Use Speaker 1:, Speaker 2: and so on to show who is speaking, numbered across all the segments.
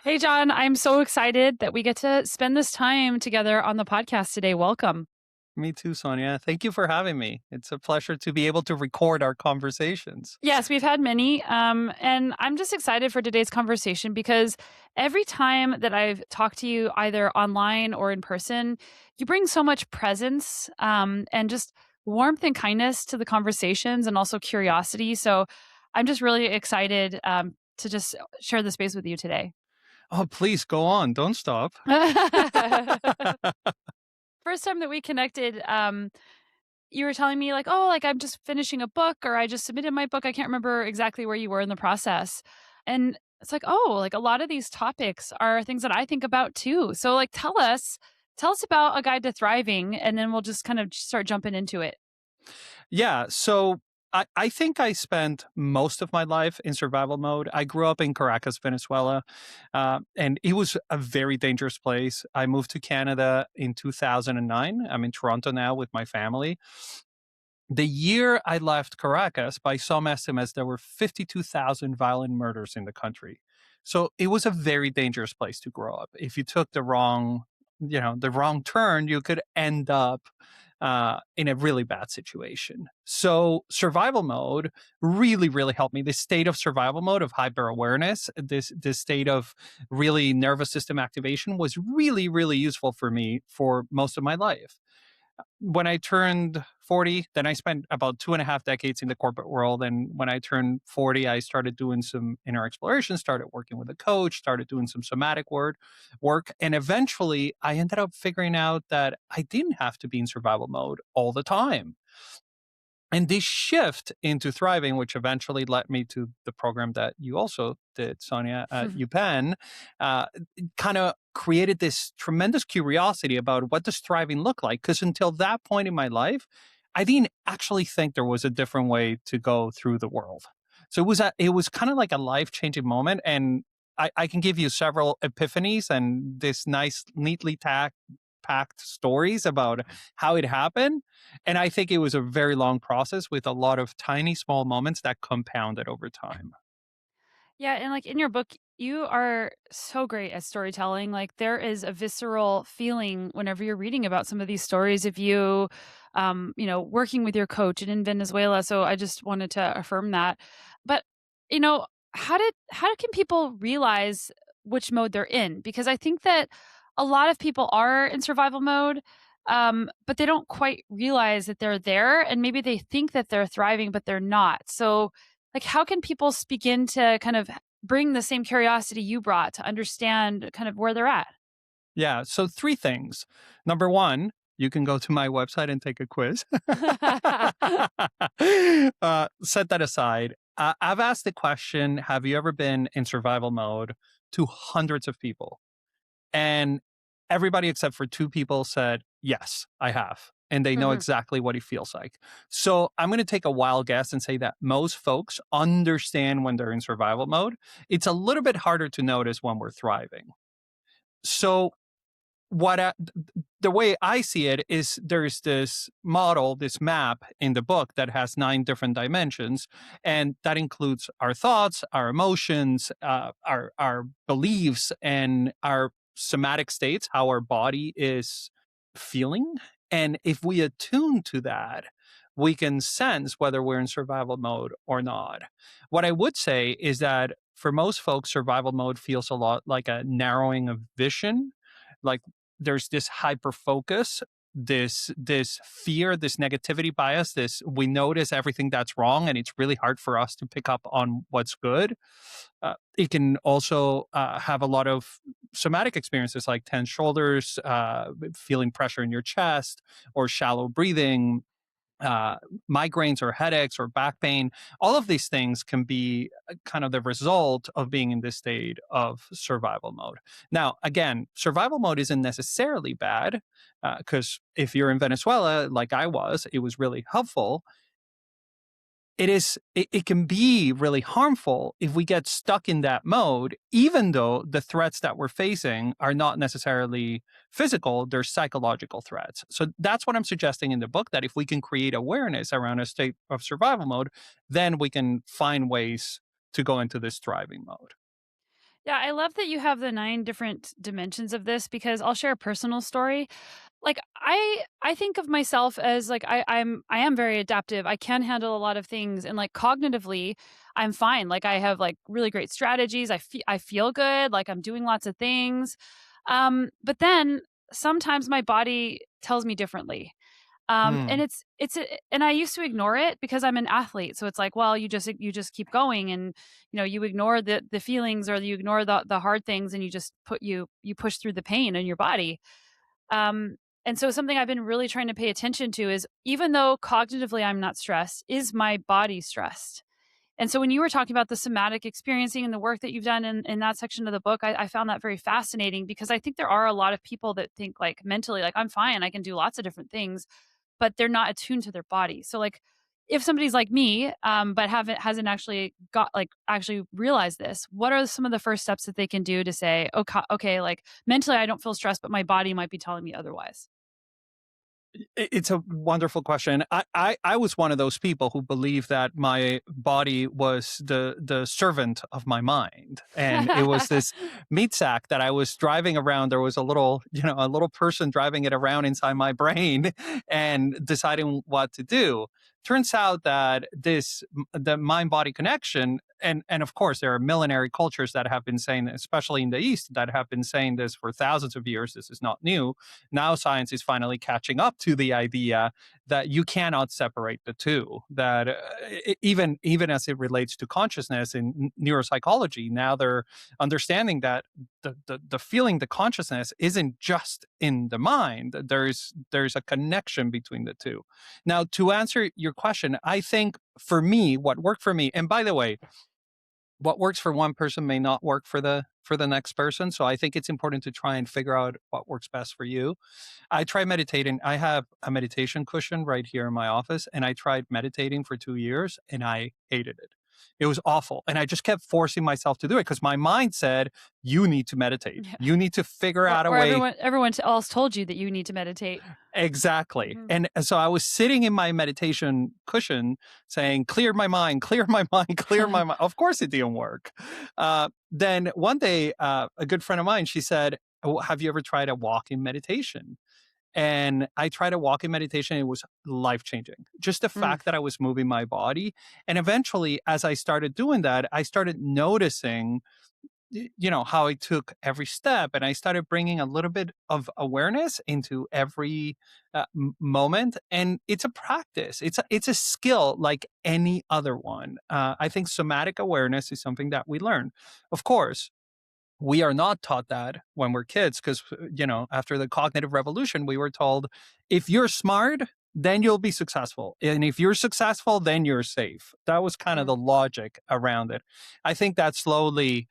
Speaker 1: Hey, John, I'm so excited that we get to spend this time together on the podcast today. Welcome.
Speaker 2: Me too, Sonia. Thank you for having me. It's a pleasure to be able to record our conversations.
Speaker 1: Yes, we've had many, and I'm just excited for today's conversation because every time that I've talked to you, either online or in person, you bring so much presence and just warmth and kindness to the conversations and also curiosity. So I'm just really excited to just share the space with you today.
Speaker 2: Oh, please go on. Don't stop.
Speaker 1: First time that we connected, you were telling me like, "Oh, like I'm just finishing a book or I just submitted my book." I can't remember exactly where you were in the process. And it's like, "Oh, like a lot of these topics are things that I think about too." So like tell us about A Guide to Thriving and then we'll just kind of start jumping into it.
Speaker 2: Yeah. So I think I spent most of my life in survival mode. I grew up in Caracas, Venezuela, and it was a very dangerous place. I moved to Canada in 2009. I'm in Toronto now with my family. The year I left Caracas, by some estimates, there were 52,000 violent murders in the country. So it was a very dangerous place to grow up. If you took the wrong turn, you could end up in a really bad situation. So survival mode really, really helped me. This state of survival mode of hyper awareness, this state of really nervous system activation was really, really useful for me for most of my life. When I turned 40, then I spent about 2.5 decades in the corporate world. And when I turned 40, I started doing some inner exploration, started working with a coach, started doing some somatic work. And eventually I ended up figuring out that I didn't have to be in survival mode all the time. And this shift into thriving, which eventually led me to the program that you also did, Sonia, at UPenn, uh, kind of created this tremendous curiosity about what does thriving look like? Because until that point in my life, I didn't actually think there was a different way to go through the world. So it was kind of like a life changing moment, and I can give you several epiphanies and this nice, neatly packed stories about how it happened. And I think it was a very long process with a lot of tiny, small moments that compounded over time.
Speaker 1: Yeah, and like in your book, you are so great at storytelling. Like there is a visceral feeling whenever you're reading about some of these stories of you, working with your coach and in Venezuela. So I just wanted to affirm that. But you know, how can people realize which mode they're in? Because I think that a lot of people are in survival mode, but they don't quite realize that they're there, and maybe they think that they're thriving, but they're not. So like, how can people begin to kind of bring the same curiosity you brought to understand kind of where they're at?
Speaker 2: Yeah. So, three things. Number one, you can go to my website and take a quiz. Set that aside. I've asked the question, have you ever been in survival mode, to hundreds of people? And everybody except for two people said, yes, I have. And they know
Speaker 1: Mhm.
Speaker 2: exactly what it feels like. So I'm going to take a wild guess and say that most folks understand when they're in survival mode. It's a little bit harder to notice when we're thriving. So the way I see it is there's this model, this map in the book that has 9 different dimensions, and that includes our thoughts, our emotions, our beliefs, and our somatic states, how our body is feeling. And if we attune to that, we can sense whether we're in survival mode or not. What I would say is that for most folks, survival mode feels a lot like a narrowing of vision. Like there's this hyper focus, this fear, this negativity bias, this we notice everything that's wrong, and it's really hard for us to pick up on what's good. It can also have a lot of somatic experiences like tense shoulders, feeling pressure in your chest, or shallow breathing, uh, migraines or headaches or back pain. All of these things can be kind of the result of being in this state of survival mode. Now, again, survival mode isn't necessarily bad, because if you're in Venezuela, like I was, it was really helpful. it can be really harmful if we get stuck in that mode, even though the threats that we're facing are not necessarily physical, they're psychological threats. So that's what I'm suggesting in the book, that if we can create awareness around a state of survival mode, then we can find ways to go into this thriving mode.
Speaker 1: Yeah, I love that you have the 9 different dimensions of this because I'll share a personal story. Like, I think of myself as, like, I am very adaptive, I can handle a lot of things, and, like, cognitively, I'm fine, like, I have, like, really great strategies, I feel good, like, I'm doing lots of things, but then sometimes my body tells me differently. And
Speaker 2: Mm.
Speaker 1: and I used to ignore it because I'm an athlete, so it's like, well, you just keep going and, you ignore the feelings or you ignore the hard things and you just you push through the pain in your body. Um, and so something I've been really trying to pay attention to is even though cognitively I'm not stressed, is my body stressed? And so when you were talking about the somatic experiencing and the work that you've done in that section of the book, I found that very fascinating because I think there are a lot of people that think like mentally, like, I'm fine, I can do lots of different things, but they're not attuned to their body. So like if somebody's like me, but hasn't actually actually realized this, what are some of the first steps that they can do to say, okay, like mentally I don't feel stressed, but my body might be telling me otherwise?
Speaker 2: It's a wonderful question. I was one of those people who believed that my body was the servant of my mind, and it was this meat sack that I was driving around. There was a little, a little person driving it around inside my brain and deciding what to do. Turns out that the mind body connection, and of course there are millenary cultures that have been saying, especially in the East, that have been saying this for thousands of years. This is not new. Now science is finally catching up to the idea that you cannot separate the two, that even as it relates to consciousness in neuropsychology, now they're understanding that the feeling, the consciousness isn't just in the mind. There's a connection between the two. Now, to answer your question, I think for me, what worked for me, and by the way, what works for one person may not work for the next person. So I think it's important to try and figure out what works best for you. I try meditating. I have a meditation cushion right here in my office, and I tried meditating for 2 years and I hated it. It was awful. And I just kept forcing myself to do it because my mind said, you need to meditate.
Speaker 1: Yeah.
Speaker 2: You need to figure out a
Speaker 1: Or
Speaker 2: way.
Speaker 1: everyone else told you that you need to meditate.
Speaker 2: Exactly.
Speaker 1: Mhm.
Speaker 2: And so I was sitting in my meditation cushion saying, clear my mind, clear my mind, clear my mind. Of course, it didn't work. Then one day, a good friend of mine, she said, "Oh, have you ever tried a walking meditation?" And I tried a walking meditation. It was life changing. Just the
Speaker 1: Mm,
Speaker 2: fact that I was moving my body. And eventually, as I started doing that, I started noticing how I took every step, and I started bringing a little bit of awareness into every moment. And it's a practice. It's a skill like any other one. I think somatic awareness is something that we learn. Of course, we are not taught that when we're kids because after the cognitive revolution we were told, if you're smart, then you'll be successful, and if you're successful, then you're safe. That was kind of
Speaker 1: mm.
Speaker 2: the logic around it. I think that's slowly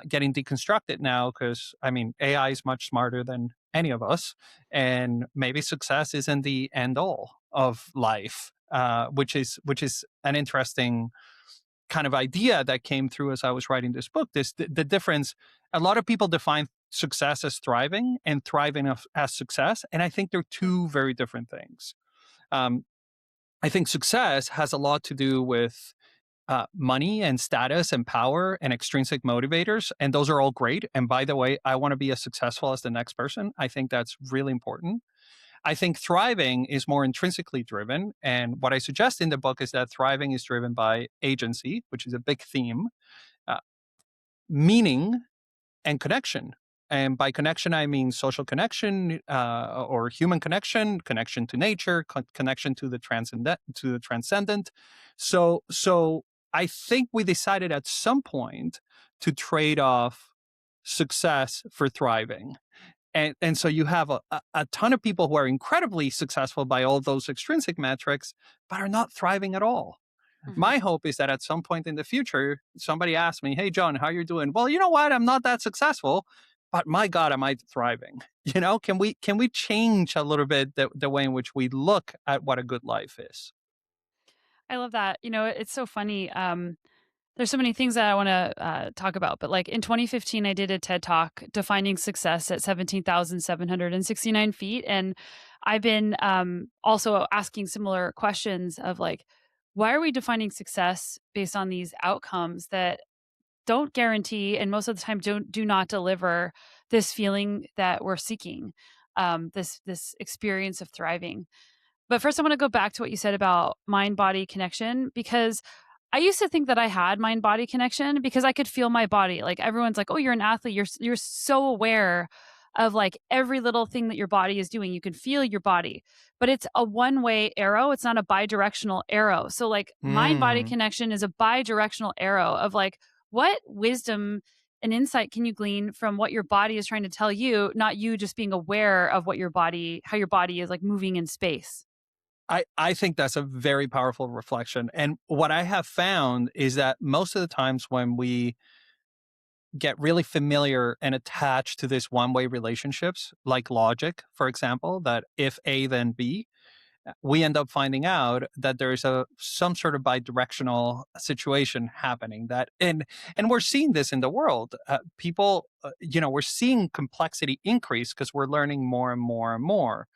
Speaker 2: getting deconstructed now, because I mean, AI is much smarter than any of us, and maybe success isn't the end all of life, which is an interesting kind of idea that came through as I was writing this book. The difference. A lot of people define success as thriving and thriving as success, and I think they're two very different things. Um, I think success has a lot to do with money and status and power and extrinsic motivators, and those are all great. And by the way, I want to be as successful as the next person. I think that's really important. I think thriving is more intrinsically driven. And what I suggest in the book is that thriving is driven by agency, which is a big theme, uh, meaning, and connection. And by connection, I mean social connection, or human connection, connection to nature, connection to the transcendent. So I think we decided at some point to trade off success for thriving. And so you have a ton of people who are incredibly successful by all those extrinsic metrics, but are not thriving at all.
Speaker 1: Mhm.
Speaker 2: My hope is that at some point in the future, somebody asks me, "Hey, John, how you doing?" Well, you know what? I'm not that successful, but my God, am I thriving? Can we change a little bit the way in which we look at what a good life is?
Speaker 1: I love that. It's so funny. There's so many things that I want to talk about, but like in 2015, I did a TED talk defining success at 17,769 feet. And I've been also asking similar questions of like, why are we defining success based on these outcomes that don't guarantee and most of the time do not deliver this feeling that we're seeking, this experience of thriving. But first, I want to go back to what you said about mind body connection because I used to think that I had mind body connection because I could feel my body. Like everyone's like, "Oh, you're an athlete. You're so aware of like every little thing that your body is doing. You can feel your body." But it's a one-way arrow. It's not a bidirectional arrow. So like mind body
Speaker 2: Mm.
Speaker 1: connection is a bidirectional arrow of like what wisdom and insight can you glean from what your body is trying to tell you, not you just being aware of what your body how your body is like moving in space.
Speaker 2: I think that's a very powerful reflection. And what I have found is that most of the times when we get really familiar and attached to this one way relationships, like logic, for example, that if A, then B, we end up finding out that there's some sort of bidirectional situation happening that and we're seeing this in the world. People, we're seeing complexity increase because we're learning more and more and more.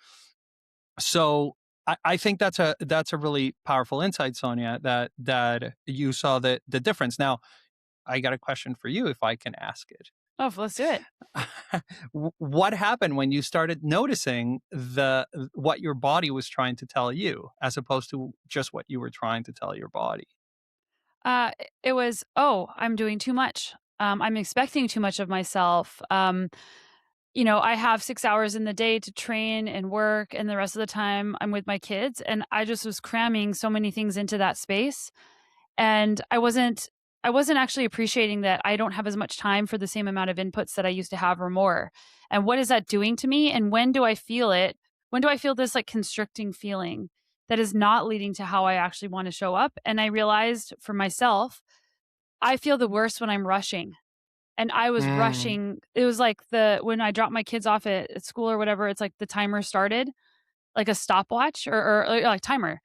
Speaker 2: So I think that's a really powerful insight, Sonia, that you saw the difference. Now, I got a question for you if I can ask it.
Speaker 1: Oh, let's do it.
Speaker 2: What happened when you started noticing what your body was trying to tell you as opposed to just what you were trying to tell your body?
Speaker 1: It was, "Oh, I'm doing too much. I'm expecting too much of myself." I have 6 hours in the day to train and work, and the rest of the time I'm with my kids, and I just was cramming so many things into that space, and I wasn't actually appreciating that I don't have as much time for the same amount of inputs that I used to have or more. And what is that doing to me, and when do I feel it? When do I feel this, like, constricting feeling that is not leading to how I actually wanna show up? And I realized for myself, I feel the worst when I'm rushing, and I was
Speaker 2: Mm,
Speaker 1: rushing. It was like the when I dropped my kids off at school or whatever, it's like the timer started, like a stopwatch or like timer,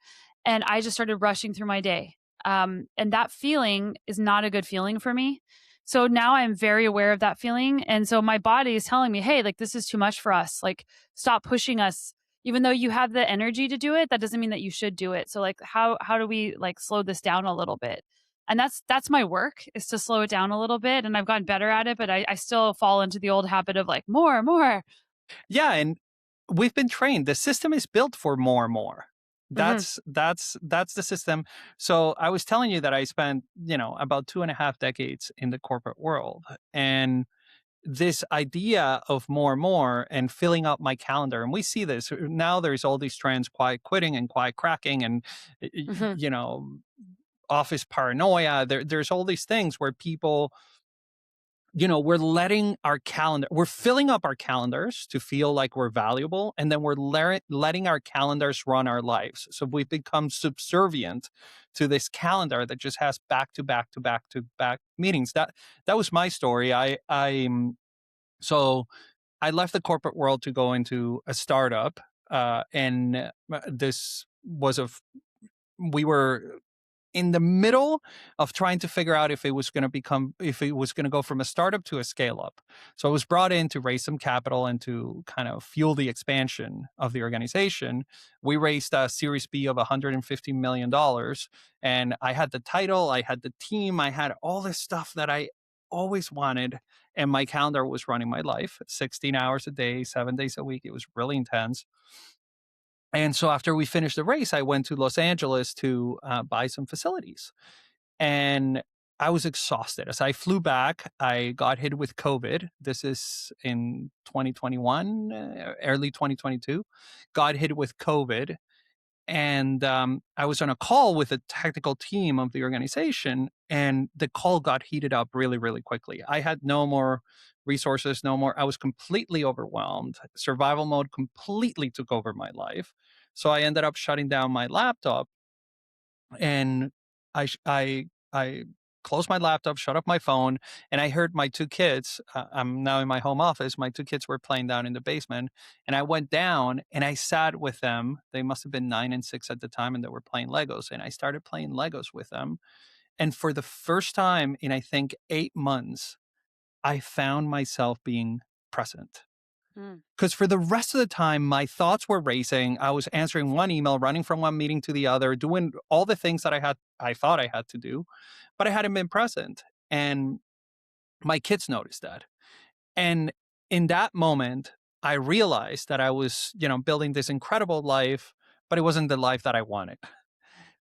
Speaker 1: and I just started rushing through my day. And that feeling is not a good feeling for me. So now I'm very aware of that feeling, and so my body is telling me, "Hey, like this is too much for us. Like stop pushing us. Even though you have the energy to do it, that doesn't mean that you should do it. So like how do we like slow this down a little bit?" And that's my work is to slow it down a little bit, and I've gotten better at it, but I still fall into the old habit of like more, more.
Speaker 2: yeah, and we've been trained. The system is built for more and more.
Speaker 1: Hmm.
Speaker 2: That's the system. So I was telling you that I spent about 2.5 decades in the corporate world, and this idea of more and more and filling up my calendar. And we see this now, there's all these trends, quiet quitting and quiet cracking and,
Speaker 1: Hmm.
Speaker 2: you know, office paranoia. There's all these things where people, we're letting our calendar, we're filling up our calendars to feel like we're valuable. And then we're letting our calendars run our lives. So we've become subservient to this calendar that just has back to back to back to back meetings. That was my story. So I left the corporate world to go into a startup, and this was we were in the middle of trying to figure out if it was going to go from a startup to a scale up. So I was brought in to raise some capital and to kind of fuel the expansion of the organization. We raised a Series B of $150 million, and I had the title, I had the team, I had all this stuff that I always wanted, and my calendar was running my life 16 hours a day, 7 days a week. It was really intense. And so after we finished the race, I went to Los Angeles to buy some facilities. And I was exhausted. As I flew back, I got hit with COVID. This is in 2021, early 2022. Got hit with COVID, and I was on a call with the technical team of the organization, and the call got heated up really, really quickly. I had no more resources, no more. I was completely overwhelmed. Survival mode completely took over my life. So I ended up shutting down my laptop, and I closed my laptop, shut off my phone, and I heard my two kids. I'm now in my home office. My two kids were playing down in the basement, and I went down and I sat with them. They must have been 9 and 6 at the time, and they were playing Legos. And I started playing Legos with them. And for the first time in, I think, 8 months, I found myself being present.
Speaker 1: Mm.
Speaker 2: Because for the rest of the time, my thoughts were racing. I was answering one email, running from one meeting to the other, doing all the things that I thought I had to do, but I hadn't been present. And my kids noticed that. And in that moment, I realized that I was, building this incredible life, but it wasn't the life that I wanted.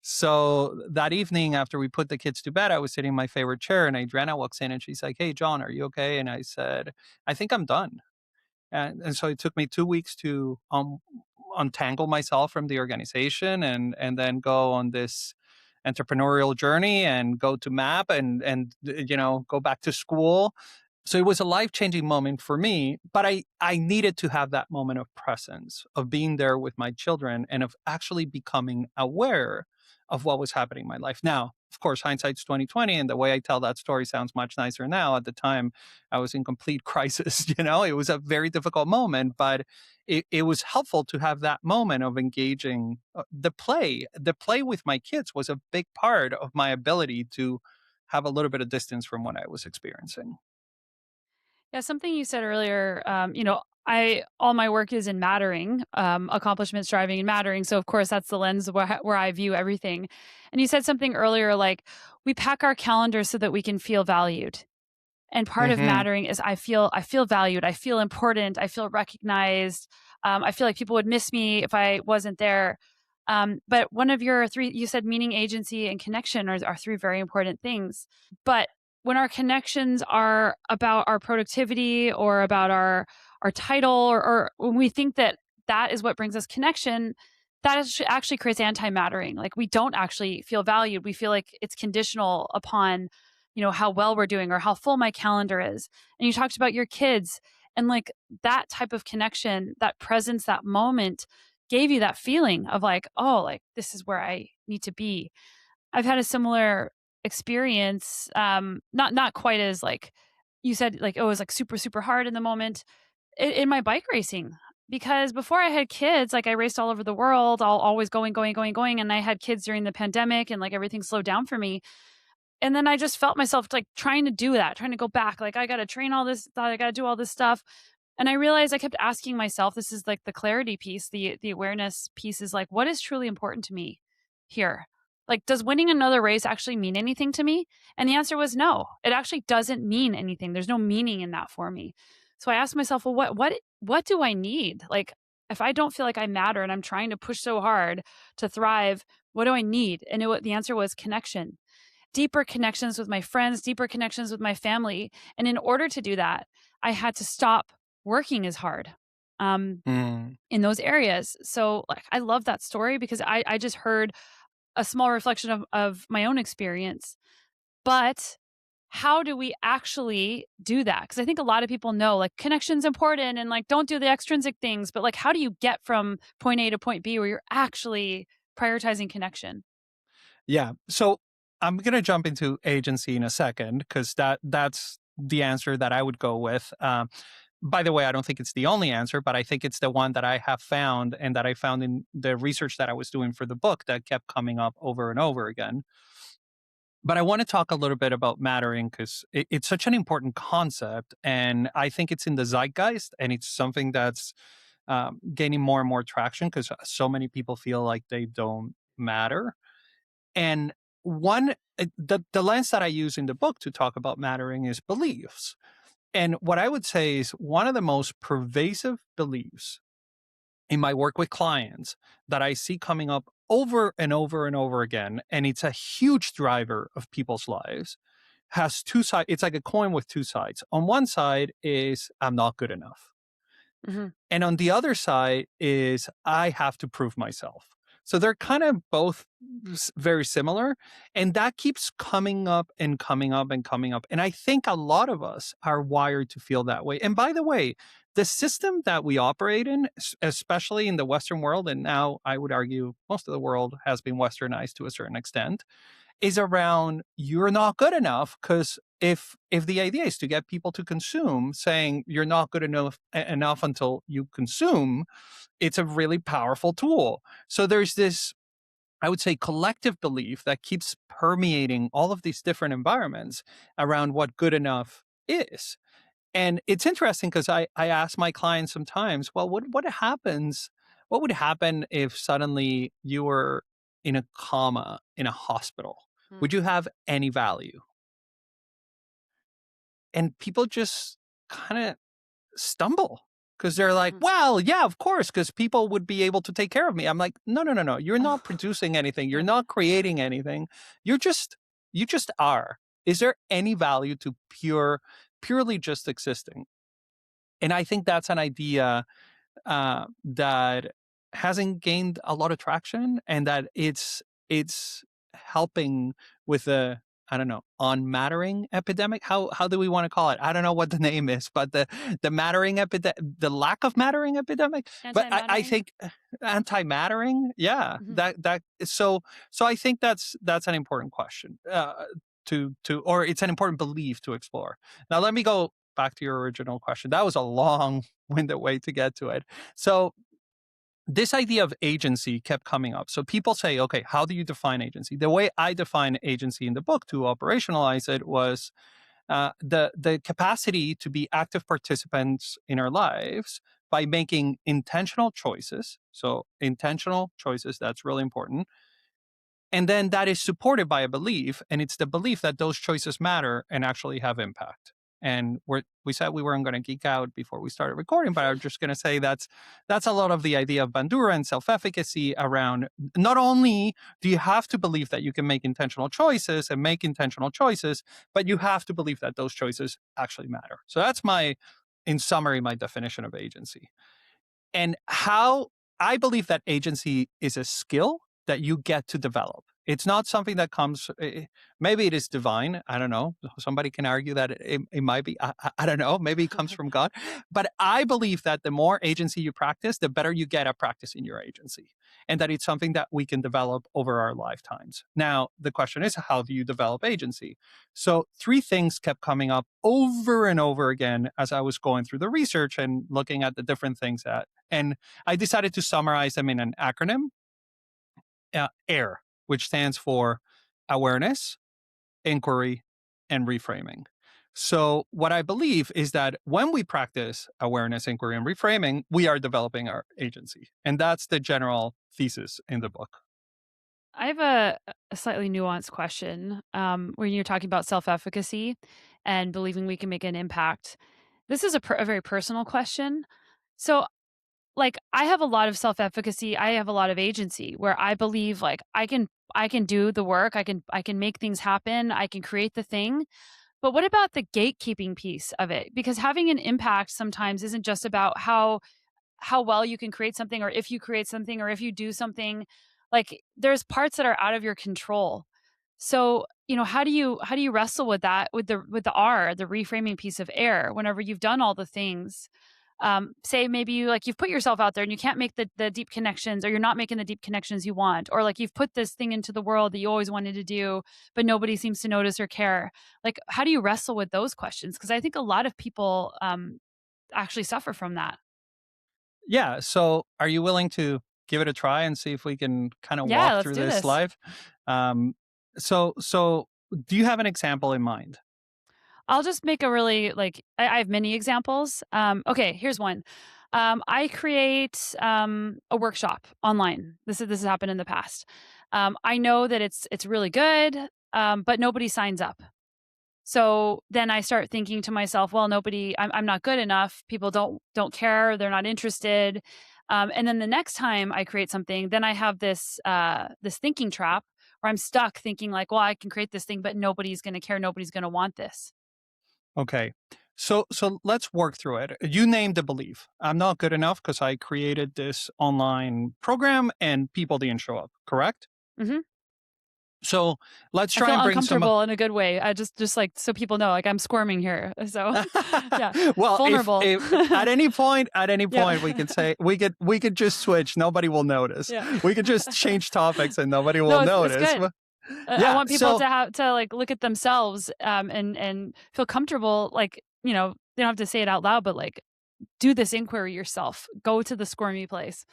Speaker 2: So that evening, after we put the kids to bed, I was sitting in my favorite chair, and Adriana walks in and she's like, "Hey, John, are you okay?" And I said, "I think I'm done." And so it took me 2 weeks to untangle myself from the organization, and then go on this entrepreneurial journey and go to MAP, and go back to school. So it was a life-changing moment for me, but I needed to have that moment of presence, of being there with my children, and of actually becoming aware of what was happening in my life. Now, of course, hindsight's 2020, and the way I tell that story sounds much nicer now. At the time, I was in complete crisis. It was a very difficult moment, but it was helpful to have that moment of engaging. The play with my kids was a big part of my ability to have a little bit of distance from what I was experiencing.
Speaker 1: Yeah, something you said earlier, I all my work is in mattering, accomplishment, striving, and mattering. So of course that's the lens where I view everything. And you said something earlier like we pack our calendars so that we can feel valued. And part of
Speaker 2: Hmm.
Speaker 1: mattering is I feel valued, I feel important, I feel recognized. I feel like people would miss me if I wasn't there. But one of your three, you said meaning, agency, and connection are three very important things. But when our connections are about our productivity or about our title, or when we think that that is what brings us connection, actually creates anti-mattering. Like we don't actually feel valued. We feel like it's conditional upon how well we're doing or how full my calendar is. And you talked about your kids, and like that type of connection, that presence, that moment gave you that feeling of like, oh, like this is where I need to be. I've had a similar experience, not quite as like you said, like, oh, it was like super, super hard in the moment in my bike racing. Because before I had kids, like I raced all over the world, all always going, going, going, going. And I had kids during the pandemic and like everything slowed down for me. And then I just felt myself like trying to do that, trying to go back. Like I gotta train all this, I gotta do all this stuff. And I realized I kept asking myself, this is like the clarity piece, the awareness piece is like, what is truly important to me here? Like, does winning another race actually mean anything to me? And the answer was no. It actually doesn't mean anything. There's no meaning in that for me. So I asked myself, well, what do I need? Like, if I don't feel like I matter and I'm trying to push so hard to thrive, what do I need? And the answer was connection, deeper connections with my friends, deeper connections with my family. And in order to do that, I had to stop working as hard
Speaker 2: Mm.
Speaker 1: in those areas. So like I love that story because I just heard a small reflection of my own experience. But how do we actually do that? Because I think a lot of people know like connection's important and like don't do the extrinsic things, but like how do you get from point A to point B where you're actually prioritizing connection?
Speaker 2: Yeah. So I'm gonna jump into agency in a second because that's the answer that I would go with. By the way, I don't think it's the only answer, but I think it's the one that I have found and that I found in the research that I was doing for the book that kept coming up over and over again. But I want to talk a little bit about mattering because it's such an important concept. And I think it's in the zeitgeist, and it's something that's gaining more and more traction because so many people feel like they don't matter. And the lens that I use in the book to talk about mattering is beliefs. And what I would say is one of the most pervasive beliefs in my work with clients that I see coming up over and over and over again, and it's a huge driver of people's lives, has two sides. It's like a coin with two sides. On one side is I'm not good enough.
Speaker 1: Mhm.
Speaker 2: And on the other side is I have to prove myself. So they're kind of both very similar. And that keeps coming up and coming up and coming up. And I think a lot of us are wired to feel that way. And by the way, the system that we operate in, especially in the Western world, and now I would argue most of the world has been westernized to a certain extent, is around you're not good enough, because if the idea is to get people to consume, saying you're not good enough until you consume, it's a really powerful tool. So there's this, I would say, collective belief that keeps permeating all of these different environments around what good enough is. And it's interesting because I ask my clients sometimes, well, what would happen if suddenly you were in a coma in a hospital? Would
Speaker 1: Mm,
Speaker 2: you have any value? And people just kind of stumble because they're like,
Speaker 1: mhm.
Speaker 2: well, yeah, of course, because people would be able to take care of me. I'm like, no, no, no, no. You're not producing anything. You're
Speaker 1: Yeah.
Speaker 2: not creating anything. You're just, you just are. Is there any value to purely just existing? And I think that's an idea that hasn't gained a lot of traction, and that it's helping with the, I don't know, on mattering epidemic. How do we want to call it? I don't know what the name is, but the mattering epidemic, the lack of mattering epidemic. But I
Speaker 1: Antimattering?
Speaker 2: think anti-mattering, yeah,
Speaker 1: Mhm.
Speaker 2: that so I think that's an important question to or it's an important belief to explore. Now let me go back to your original question. That was a long-winded way to get to it. So this idea of agency kept coming up. So people say, okay, how do you define agency? The way I define agency in the book to operationalize it was the capacity to be active participants in our lives by making intentional choices. So intentional choices, that's really important, and then that is supported by a belief, and it's the belief that those choices matter and actually have impact. And we said we weren't going to geek out before we started recording, but I'm just going to say that's a lot of the idea of Bandura and self-efficacy around. Not only do you have to believe that you can make intentional choices and make intentional choices, but you have to believe that those choices actually matter. So that's in summary, my definition of agency. And how I believe that agency is a skill that you get to develop. It's not something that comes, maybe it is divine. I don't know. Somebody can argue that it might be. I don't know. Maybe it comes from God. But I believe that the more agency you practice, the better you get at practicing your agency. And that it's something that we can develop over our lifetimes. Now, the question is, how do you develop agency? So, three things kept coming up over and over again as I was going through the research and looking at the different things that, and I decided to summarize them in an acronym, AIR, which stands for awareness, inquiry, and reframing. So, what I believe is that when we practice awareness, inquiry, and reframing, we are developing our agency. And that's the general thesis in the book.
Speaker 1: I have a slightly nuanced question, when you're talking about self-efficacy and believing we can make an impact. This is a very personal question. So, like, I have a lot of self-efficacy, I have a lot of agency where I believe, like, I can do the work, I can make things happen, I can create the thing. But what about the gatekeeping piece of it? Because having an impact sometimes isn't just about how well you can create something, or if you create something, or if you do something. Like, there's parts that are out of your control. So, how do you wrestle with that, with the R, the reframing piece of air, whenever you've done all the things? Say maybe you've put yourself out there and you can't make the deep connections, or you're not making the deep connections you want, or like you've put this thing into the world that you always wanted to do, but nobody seems to notice or care. Like, how do you wrestle with those questions? Because I think a lot of people actually suffer from that.
Speaker 2: Yeah. So, are you willing to give it a try and see if we can kind of
Speaker 1: Yeah,
Speaker 2: walk
Speaker 1: let's
Speaker 2: through
Speaker 1: do
Speaker 2: this
Speaker 1: this.
Speaker 2: live? So, do you have an example in mind?
Speaker 1: I'll just make a really like I have many examples. Okay, here's one. I create a workshop online. This has happened in the past. I know that it's really good, but nobody signs up. So then I start thinking to myself, well, I'm not good enough. People don't care. They're not interested. And then the next time I create something, then I have this thinking trap where I'm stuck thinking like, well, I can create this thing, but nobody's going to care. Nobody's going to want this.
Speaker 2: Okay. So let's work through it. You named the belief. I'm not good enough because I created this online program and people didn't show up, correct?
Speaker 1: Hmm.
Speaker 2: So let's
Speaker 1: I
Speaker 2: try
Speaker 1: feel
Speaker 2: and bring some.
Speaker 1: uncomfortable in a good way. I just like so people know, like, I'm squirming here. So yeah,
Speaker 2: Well,
Speaker 1: vulnerable.
Speaker 2: if at any
Speaker 1: Yeah,
Speaker 2: point we could say we could just switch, nobody will notice.
Speaker 1: yeah.
Speaker 2: We could just change topics and nobody will
Speaker 1: No, it's
Speaker 2: notice.
Speaker 1: good. I
Speaker 2: Yeah.
Speaker 1: want people
Speaker 2: So
Speaker 1: to have to, like, look at themselves, and feel comfortable, like, they don't have to say it out loud, but, like, do this inquiry yourself. Go to the squirmy place.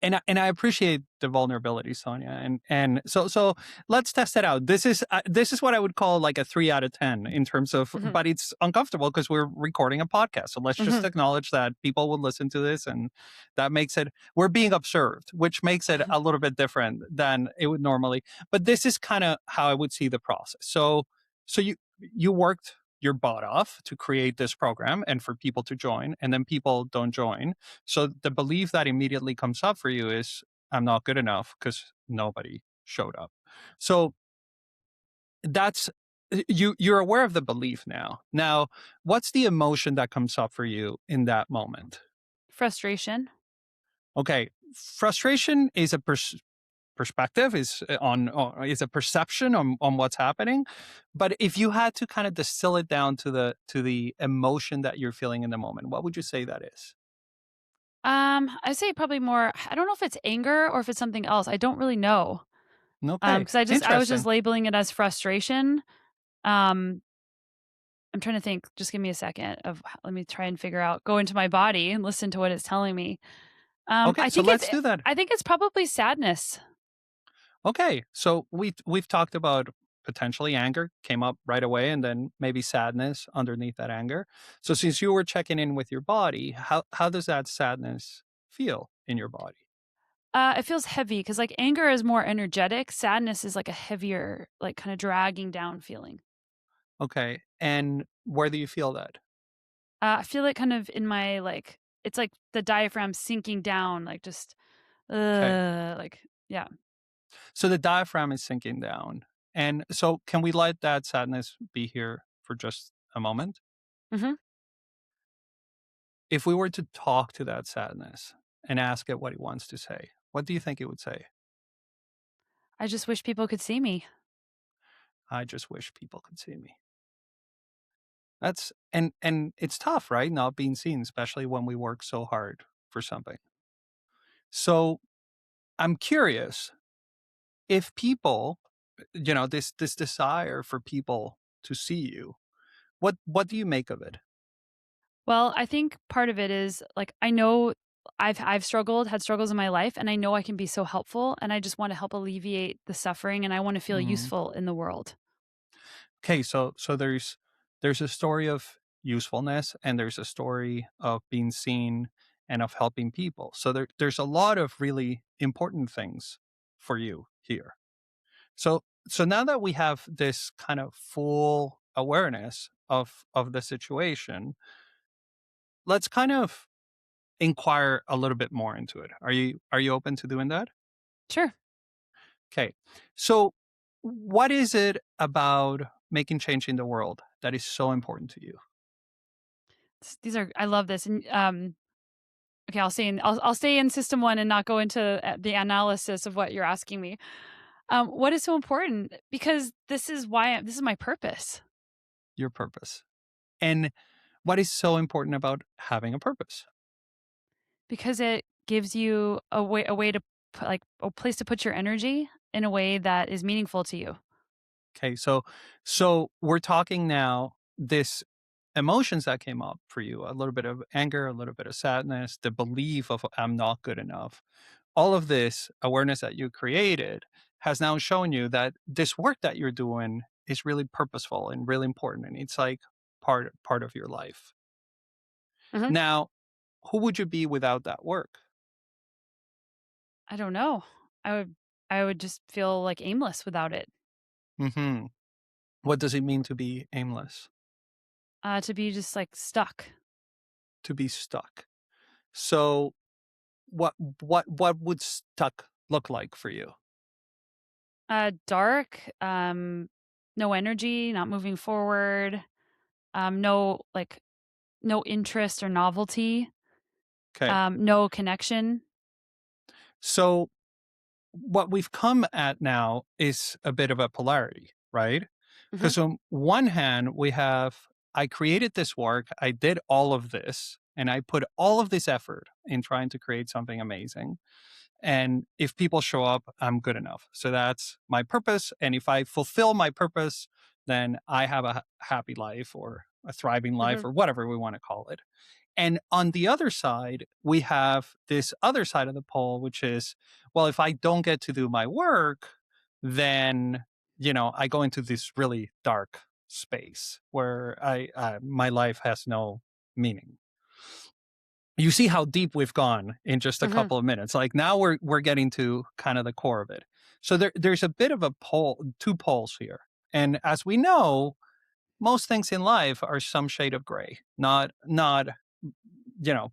Speaker 2: and I appreciate the vulnerability, Sonia, and so let's test it out. This is what I would call like a 3 out of 10 in terms of,
Speaker 1: Mhm,
Speaker 2: but it's uncomfortable because we're recording a podcast. So let's just
Speaker 1: mhm.
Speaker 2: acknowledge that people will listen to this, and that makes it we're being observed, which makes it a little bit different than it would normally. But this is kind of how I would see the process. So you worked your butt off to create this program and for people to join, and then people don't join, so the belief that immediately comes up for you is, I'm not good enough because nobody showed up. So that's you're aware of the belief now. Now, what's the emotion that comes up for you in that moment?
Speaker 1: Frustration.
Speaker 2: Okay, frustration is a perspective, is a perception on what's happening. But if you had to kind of distill it down to the emotion that you're feeling in the moment, what would you say that is?
Speaker 1: I'd say probably more I don't know if it's anger or if it's something else. I don't really know.
Speaker 2: Okay,
Speaker 1: 'Cause I was just
Speaker 2: interesting.
Speaker 1: labeling it as frustration. Um, I'm trying to think. Just give me a second let me try and figure out go into my body and listen to what it's telling me.
Speaker 2: Okay, so let's do that.
Speaker 1: I think it's probably sadness.
Speaker 2: Okay, so we've talked about potentially anger came up right away, and then maybe sadness underneath that anger. So since you were checking in with your body, how does that sadness feel in your body?
Speaker 1: It feels heavy because like, anger is more energetic, sadness is, like, a heavier, like, kinda dragging down feeling.
Speaker 2: Okay, and where do you feel that?
Speaker 1: I feel it kind of in my, like it's like the diaphragm sinking down, like, just,
Speaker 2: Okay,
Speaker 1: like yeah.
Speaker 2: so the diaphragm is sinking down, and so can we let that sadness be here for just a moment?
Speaker 1: Mhm.
Speaker 2: If we were to talk to that sadness and ask it what it wants to say, what do you think it would say?
Speaker 1: I just wish people could see me.
Speaker 2: I just wish people could see me. And it's tough, right? Not being seen, especially when we work so hard for something. So I'm curious if people, this desire for people to see you, what do you make of it?
Speaker 1: Well, I think part of it is, like, I know I've struggled, had struggles in my life, and I know I can be so helpful, and I just wanna help alleviate the suffering, and I wanna feel
Speaker 2: Mhm.
Speaker 1: useful in the world.
Speaker 2: Okay, so there's a story of usefulness and there's a story of being seen and of helping people. So there's a lot of really important things for you here. So now that we have this kind of full awareness of the situation, let's kind of inquire a little bit more into it. Are you open to doing that?
Speaker 1: Sure.
Speaker 2: Okay. So what is it about making change in the world that is so important to you?
Speaker 1: These are I love this, and, okay, I'll stay in system 1 and not go into, the analysis of what you're asking me. What is so important? Because this is my purpose.
Speaker 2: Your purpose. And what is so important about having a purpose?
Speaker 1: Because it gives you a way to like, a place to put your energy in a way that is meaningful to you.
Speaker 2: Okay. So we're talking now this emotions that came up for you, a little bit of anger, a little bit of sadness, the belief of I'm not good enough. All of this awareness that you created has now shown you that this work that you're doing is really purposeful and really important, and it's like part of your life.
Speaker 1: Mhm.
Speaker 2: Now, who would you be without that work?
Speaker 1: I don't know. I would I would just feel, like, aimless without it.
Speaker 2: Hmm. What does it mean to be aimless?
Speaker 1: To be just, like, stuck.
Speaker 2: To be stuck. So what would stuck look like for you?
Speaker 1: Dark, no energy, not moving forward, no, like, no interest or novelty,
Speaker 2: Okay.
Speaker 1: no connection.
Speaker 2: So what we've come at now is a bit of a polarity, right?
Speaker 1: Mhm,
Speaker 2: Because on one hand, we have I created this work, I did all of this, and I put all of this effort in trying to create something amazing. And if people show up, I'm good enough. So that's my purpose. And if I fulfill my purpose, then I have a happy life or a thriving life
Speaker 1: Mhm.
Speaker 2: or whatever we want to call it. And on the other side, we have this other side of the pole, which is, well, if I don't get to do my work, then, I go into this really dark space where my life has no meaning. You see how deep we've gone in just a
Speaker 1: Mhm.
Speaker 2: couple of minutes. Like now we're getting to kind of the core of it. So there's a bit of a pole, two poles here. And as we know, most things in life are some shade of gray, not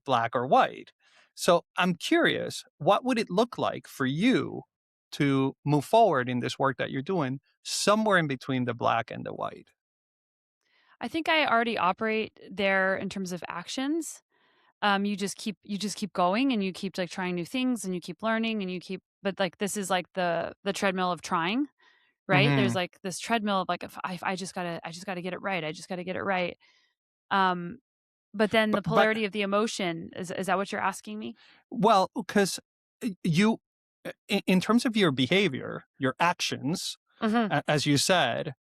Speaker 2: black or white. So I'm curious, what would it look like for you to move forward in this work that you're doing somewhere in between the black and the white?
Speaker 1: I think I already operate there in terms of actions. You just keep going and you keep, like, trying new things and you keep learning and you keep but, like, this is, like, the treadmill of trying, right? There's,
Speaker 2: Hmm.
Speaker 1: like, this treadmill of, like, if I just gotta get it right, I just gotta get it right. Um, but then
Speaker 2: But,
Speaker 1: the
Speaker 2: but
Speaker 1: polarity of the emotion, is that what you're asking me?
Speaker 2: well, because you, in terms of your behavior, your actions,
Speaker 1: Mhm,
Speaker 2: as you said,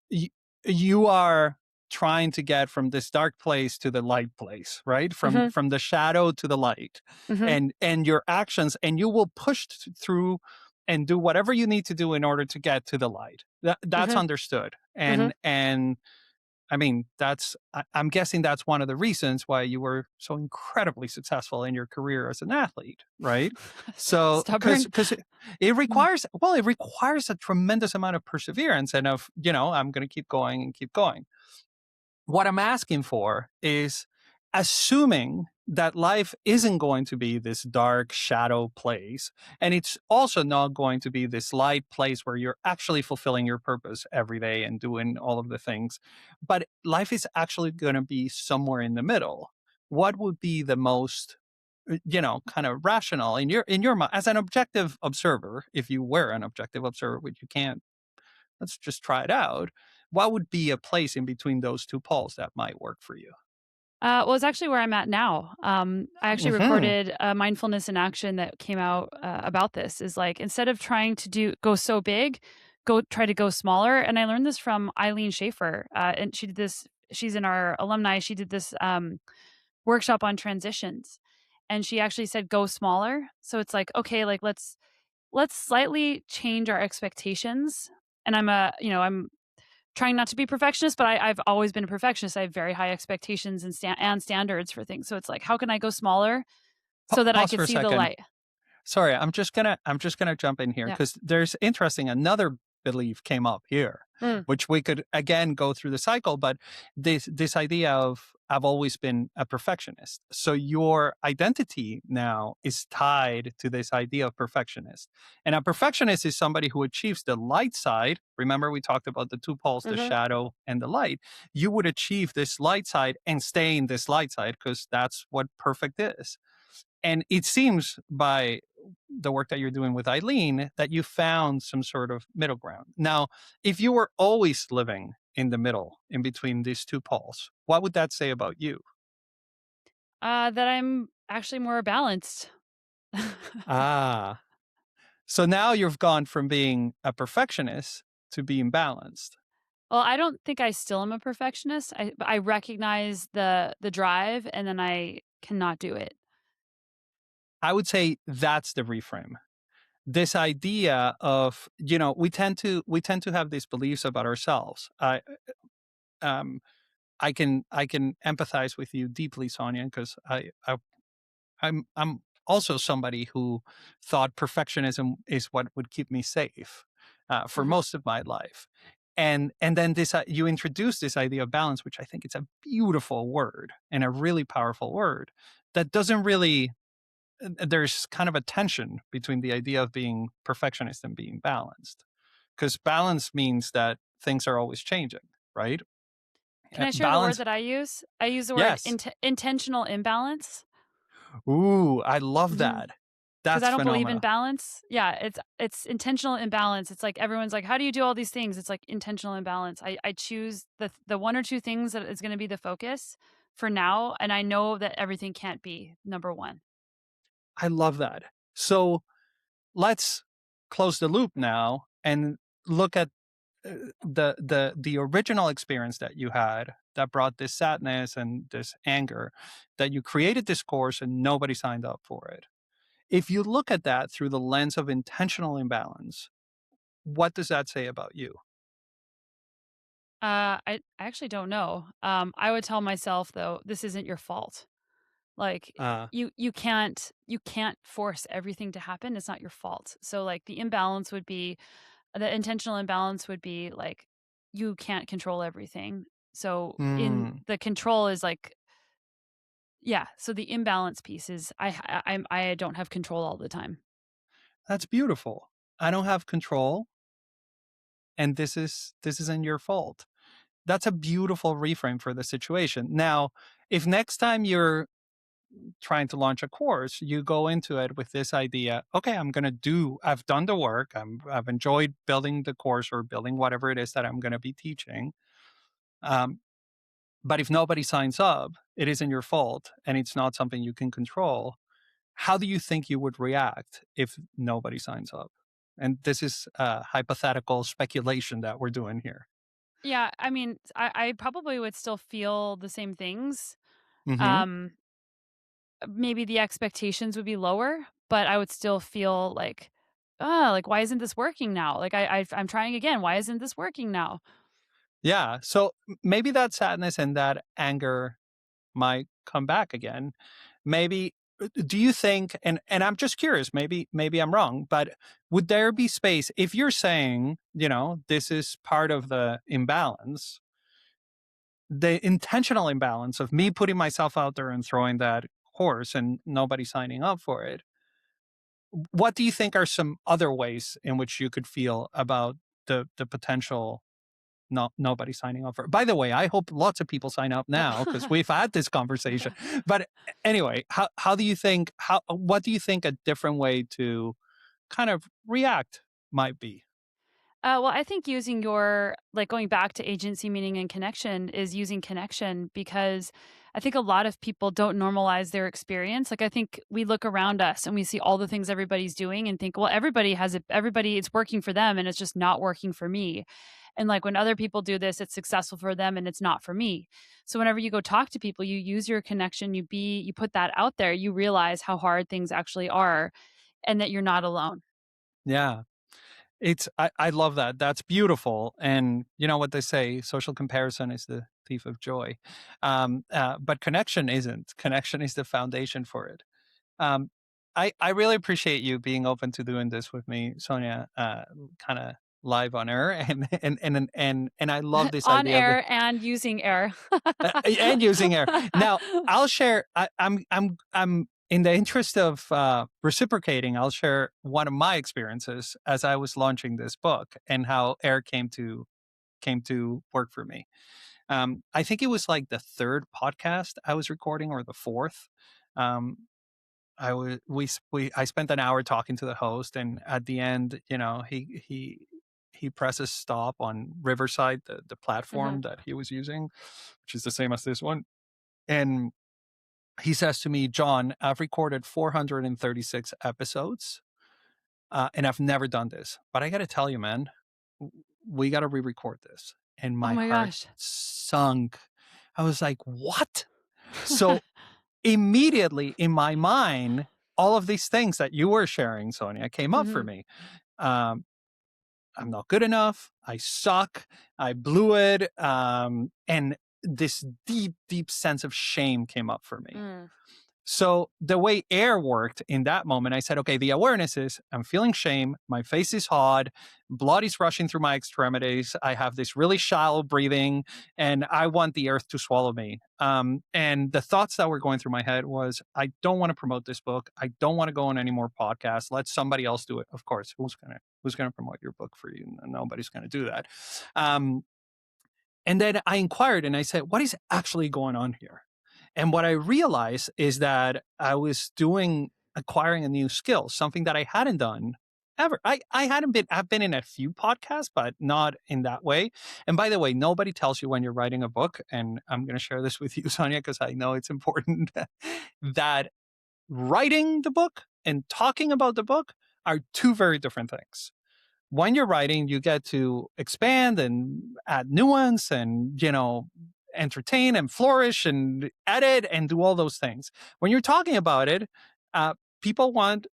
Speaker 2: you, you are trying to get from this dark place to the light place, right? from
Speaker 1: mhm,
Speaker 2: from the shadow to the light.
Speaker 1: mhm,
Speaker 2: And your actions, and you will push through and do whatever you need to do in order to get to the light. That's
Speaker 1: mhm,
Speaker 2: understood.
Speaker 1: mhm.
Speaker 2: And I mean, I'm guessing that's one of the reasons why you were so incredibly successful in your career as an athlete, right? So,
Speaker 1: Stubborn?
Speaker 2: because it
Speaker 1: Mm.
Speaker 2: requires, well, it requires a tremendous amount of perseverance and of, I'm going to keep going and keep going. What I'm asking for is, assuming that life isn't going to be this dark shadow place, and it's also not going to be this light place where you're actually fulfilling your purpose every day and doing all of the things, but life is actually going to be somewhere in the middle. What would be the most kind of rational in your mind as an objective observer, if you were an objective observer, which you can't, let's just try it out. What would be a place in between those two poles that might work for you?
Speaker 1: Well, it's actually where I'm at now. I actually
Speaker 2: Hmm.
Speaker 1: recorded a mindfulness in action that came out about this. Is like instead of trying to go so big, go try to go smaller. And I learned this from Eileen Schaefer, and she did this. She's in our alumni. She did this workshop on transitions, and she actually said go smaller. So it's like okay, like let's slightly change our expectations. And I'm trying not to be perfectionist, but I've always been a perfectionist. I have very high expectations and standards for things. So it's like, how can I go smaller so that I
Speaker 2: Pause
Speaker 1: could
Speaker 2: for a
Speaker 1: see the
Speaker 2: second.
Speaker 1: light?
Speaker 2: Sorry, I'm just gonna jump in here
Speaker 1: Yeah.
Speaker 2: because there's interesting. Another belief came up here,
Speaker 1: Mm,
Speaker 2: which we could again go through the cycle. But this idea of, I've always been a perfectionist. So your identity now is tied to this idea of perfectionist. And a perfectionist is somebody who achieves the light side. Remember, we talked about the two poles, the
Speaker 1: mhm.
Speaker 2: shadow and the light. You would achieve this light side and stay in this light side because that's what perfect is. And it seems by the work that you're doing with Eileen that you found some sort of middle ground. Now, if you were always living in the middle, in between these two poles, what would that say about you?
Speaker 1: That I'm actually more balanced.
Speaker 2: Ah, so now you've gone from being a perfectionist to being balanced.
Speaker 1: Well, I don't think I still am a perfectionist. But I recognize the drive, and then I cannot do it.
Speaker 2: I would say that's the reframe. This idea of, we tend to have these beliefs about ourselves. Um, I can empathize with you deeply, Sonia, because I'm also somebody who thought perfectionism is what would keep me safe for
Speaker 1: Mhm.
Speaker 2: most of my life. And then this you introduce this idea of balance, which I think it's a beautiful word and a really powerful word that doesn't really. There's kind of a tension between the idea of being perfectionist and being balanced, because balance means that things are always changing, right?
Speaker 1: Can I share the word
Speaker 2: Balance,
Speaker 1: that I use? I use the word
Speaker 2: yes.
Speaker 1: intentional imbalance.
Speaker 2: Ooh, I love
Speaker 1: Mhm.
Speaker 2: that.
Speaker 1: 'Cause I
Speaker 2: That's
Speaker 1: don't believe in
Speaker 2: phenomenal.
Speaker 1: balance. Yeah, it's intentional imbalance. It's like everyone's like, "How do you do all these things?" It's like intentional imbalance. I choose the 1 or 2 things that is gonna be the focus for now, and I know that everything can't be number 1.
Speaker 2: I love that. So let's close the loop now and look at the original experience that you had that brought this sadness and this anger, that you created this course and nobody signed up for it. If you look at that through the lens of intentional imbalance, what does that say about you?
Speaker 1: I actually don't know. I would tell myself though, this isn't your fault. Like
Speaker 2: Uh,
Speaker 1: you can't force everything to happen. It's not your fault. So like the intentional imbalance would be like you can't control everything. So in
Speaker 2: mm,
Speaker 1: the control is like yeah, so the imbalance piece is I don't have control all the time.
Speaker 2: that's beautiful. I don't have control, and this isn't your fault. That's a beautiful reframe for the situation. Now, if next time you're trying to launch a course, you go into it with this idea, okay, I've done the work. I've enjoyed building the course or building whatever it is that I'm going to be teaching. Um, but if nobody signs up, it isn't your fault and it's not something you can control. How do you think you would react if nobody signs up? And this is hypothetical speculation that we're doing here.
Speaker 1: Yeah, I mean, I probably would still feel the same things.
Speaker 2: Hmm.
Speaker 1: Um Maybe the expectations would be lower, but I would still feel like, "Oh, like, why isn't this working now? Like, I'm trying again. Why isn't this working now?"
Speaker 2: Yeah. So maybe that sadness and that anger might come back again. Maybe do you think, and I'm just curious, maybe I'm wrong, but would there be space if you're saying, this is part of the imbalance, the intentional imbalance of me putting myself out there and throwing that course and nobody signing up for it. What do you think are some other ways in which you could feel about the potential nobody signing up for it? By the way, I hope lots of people sign up now because we've had this conversation. But anyway, how do you think how what do you think a different way to kind of react might be?
Speaker 1: Well, I think using your like, going back to agency, meaning, and connection is using connection because I think a lot of people don't normalize their experience. Like, I think we look around us and we see all the things everybody's doing and think, "Well, everybody it's working for them and it's just not working for me." And, like, when other people do this, it's successful for them and it's not for me. So whenever you go talk to people, you use your connection, you put that out there, you realize how hard things actually are and that you're not alone.
Speaker 2: Yeah. I love that. That's beautiful. And you know what they say, social comparison is the thief of joy. But connection isn't. Connection is the foundation for it. Um, I really appreciate you being open to doing this with me, Sonia, kind of live on air, and I love this
Speaker 1: On
Speaker 2: idea of the
Speaker 1: air and using air.
Speaker 2: and using air. Now, I'll share. I'm in the interest of reciprocating. I'll share one of my experiences as I was launching this book and how air came to work for me. I think it was like the third podcast I was recording or the fourth. Um, I was we I spent an hour talking to the host, and at the end, he presses stop on Riverside, the platform
Speaker 1: Mhm.
Speaker 2: that he was using, which is the same as this one. And he says to me, "John, I've recorded 436 episodes, and I've never done this, but I got to tell you, man, we got to re-record this." And
Speaker 1: Oh
Speaker 2: my
Speaker 1: my
Speaker 2: heart
Speaker 1: gosh.
Speaker 2: sunk. I was like, "What?" So immediately in my mind, all of these things that you were sharing, Sonia, came up for
Speaker 1: Mhm.
Speaker 2: me. Um, I'm not good enough. I suck. I blew it. And this deep, deep sense of shame came up for me.
Speaker 1: Mm.
Speaker 2: So the way air worked in that moment, I said, okay, the awareness is I'm feeling shame. My face is hot. Blood is rushing through my extremities. I have this really shallow breathing and I want the earth to swallow me. And the thoughts that were going through my head was, I don't want to promote this book. I don't want to go on any more podcasts. Let somebody else do it. Of course, who's gonna promote your book for you? Nobody's gonna do that. Um, and then I inquired and I said, what is actually going on here? And what I realized is that I was acquiring a new skill, something that I hadn't done ever. I've been in a few podcasts, but not in that way. And by the way, nobody tells you when you're writing a book. And I'm going to share this with you, Sonia, because I know it's important that writing the book and talking about the book are two very different things. When you're writing, you get to expand and add nuance and, entertain and flourish and edit and do all those things. When you're talking about it, people want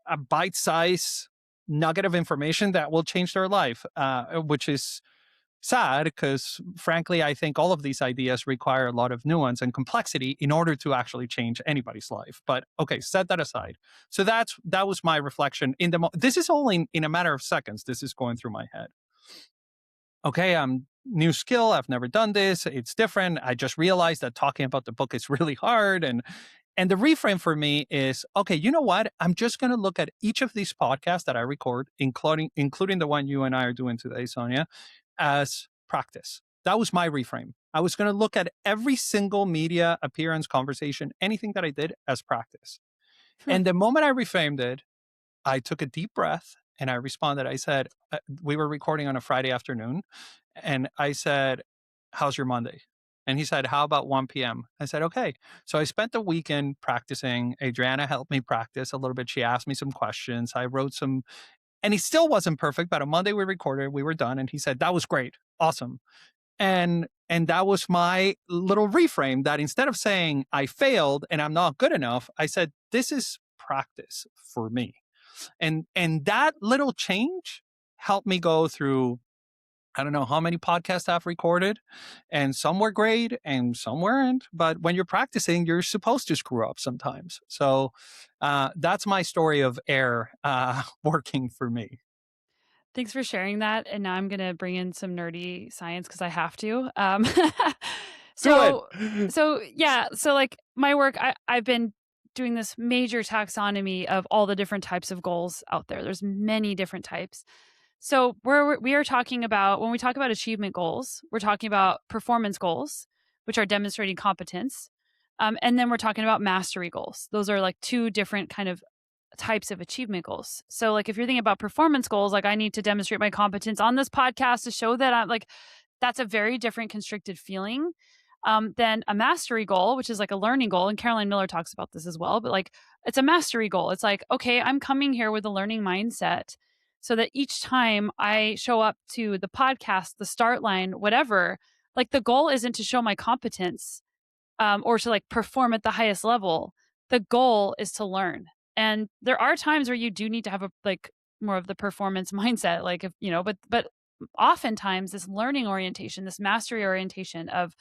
Speaker 2: a bite size nugget of information that will change their life, which is sad because, frankly, I think all of these ideas require a lot of nuance and complexity in order to actually change anybody's life. But okay, set that aside. So that was my reflection in this is all in a matter of seconds. This is going through my head. Okay, I'm new skill. I've never done this. It's different. I just realized that talking about the book is really hard. And the reframe for me is, okay, you know what? I'm just going to look at each of these podcasts that I record, including the one you and I are doing today, Sonia, as practice. That was my reframe. I was going to look at every single media appearance, conversation, anything that I did as practice. And the moment I reframed it, I took a deep breath and I responded. I said, we were recording on a Friday afternoon. And I said, how's your Monday? And he said, how about 1 p.m.? I said, okay. So I spent the weekend practicing. Adriana helped me practice a little bit. She asked me some questions. I wrote some, and he still wasn't perfect, but on Monday we recorded, we were done. And he said, that was great. Awesome. And that was my little reframe, that instead of saying I failed and I'm not good enough, I said, this is practice for me. And that little change helped me go through, I don't know how many podcasts I've recorded, and some were great and some weren't. But when you're practicing, you're supposed to screw up sometimes. So that's my story of air working for me.
Speaker 1: Thanks for sharing that, and now I'm gonna bring in some nerdy science because I have to.
Speaker 2: Do it.
Speaker 1: So yeah, so, like, my work, I've been doing this major taxonomy of all the different types of goals out there. There's many different types. So, we are talking about when we talk about achievement goals, we're talking about performance goals, which are demonstrating competence, and then we're talking about mastery goals. Those are, like, 2 different kind of types of achievement goals. So, like, if you're thinking about performance goals, like, I need to demonstrate my competence on this podcast to show that I'm like, that's a very different constricted feeling than a mastery goal, which is like a learning goal. And Caroline Miller talks about this as well. But like, it's a mastery goal. It's like, okay, I'm coming here with a learning mindset so that each time I show up to the podcast, the start line, whatever, like the goal isn't to show my competence or to like perform at the highest level. The goal is to learn. And there are times where you do need to have a like more of the performance mindset, like if you know, but oftentimes this learning orientation, this mastery orientation of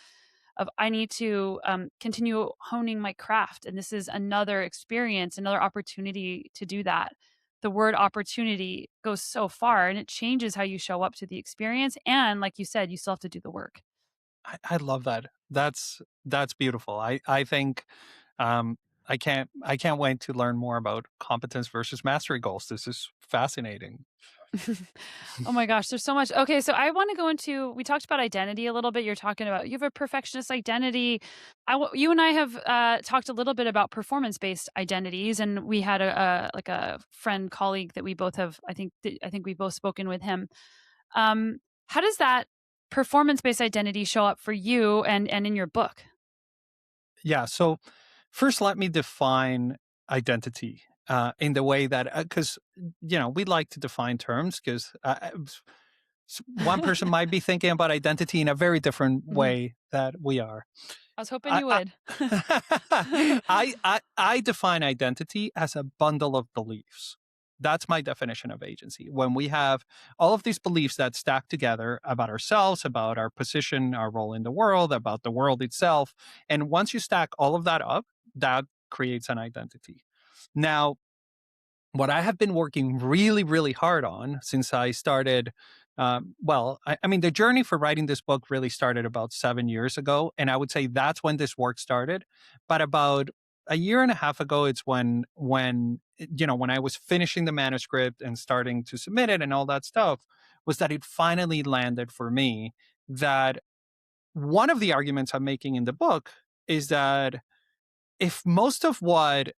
Speaker 1: I need to continue honing my craft, and this is another experience, another opportunity to do that. The word opportunity goes so far, and it changes how you show up to the experience. And like you said, you still have to do the work.
Speaker 2: I love that. That's beautiful. I think um, I can't wait to learn more about competence versus mastery goals. This is fascinating.
Speaker 1: Oh my gosh, there's so much. Okay, so I want to go into we talked about identity a little bit. You're talking about you have a perfectionist identity. You and I have talked a little bit about performance-based identities, and we had a friend colleague that we both have. I think we've both spoken with him. How does that performance-based identity show up for you and in your book?
Speaker 2: Yeah. So first, let me define identity in the way that because we like to define terms because one person might be thinking about identity in a very different
Speaker 1: Mhm.
Speaker 2: way that we are.
Speaker 1: I was hoping
Speaker 2: I
Speaker 1: you
Speaker 2: I
Speaker 1: would.
Speaker 2: I define identity as a bundle of beliefs. That's my definition of agency. When we have all of these beliefs that stack together about ourselves, about our position, our role in the world, about the world itself, and once you stack all of that up, that creates an identity. Now, what I have been working really, really hard on since I started. I mean, the journey for writing this book really started about 7 years ago. And I would say that's when this work started. But about a year and a half ago, it's when I was finishing the manuscript and starting to submit it and all that stuff, was that it finally landed for me that one of the arguments I'm making in the book is that if most of what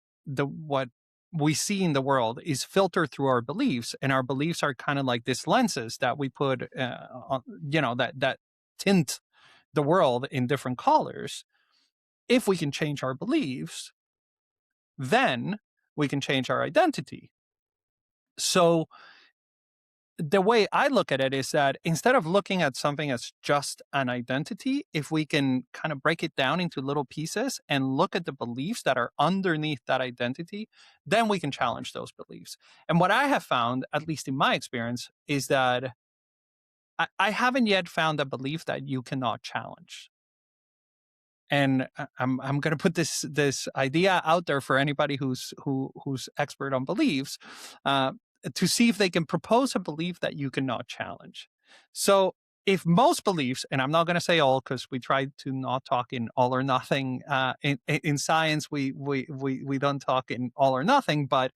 Speaker 2: we see in the world is filtered through our beliefs, and our beliefs are kind of like these lenses that we put on, that tint the world in different colors, if we can change our beliefs, then we can change our identity. So the way I look at it is that instead of looking at something as just an identity, if we can kind of break it down into little pieces and look at the beliefs that are underneath that identity, then we can challenge those beliefs. And what I have found, at least in my experience, is that I haven't yet found a belief that you cannot challenge. And I'm going to put this idea out there for anybody who's expert on beliefs, uh, to see if they can propose a belief that you cannot challenge. So if most beliefs, and I'm not going to say all because we try to not talk in all or nothing. In science, we don't talk in all or nothing. But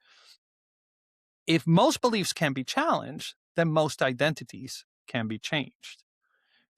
Speaker 2: if most beliefs can be challenged, then most identities can be changed.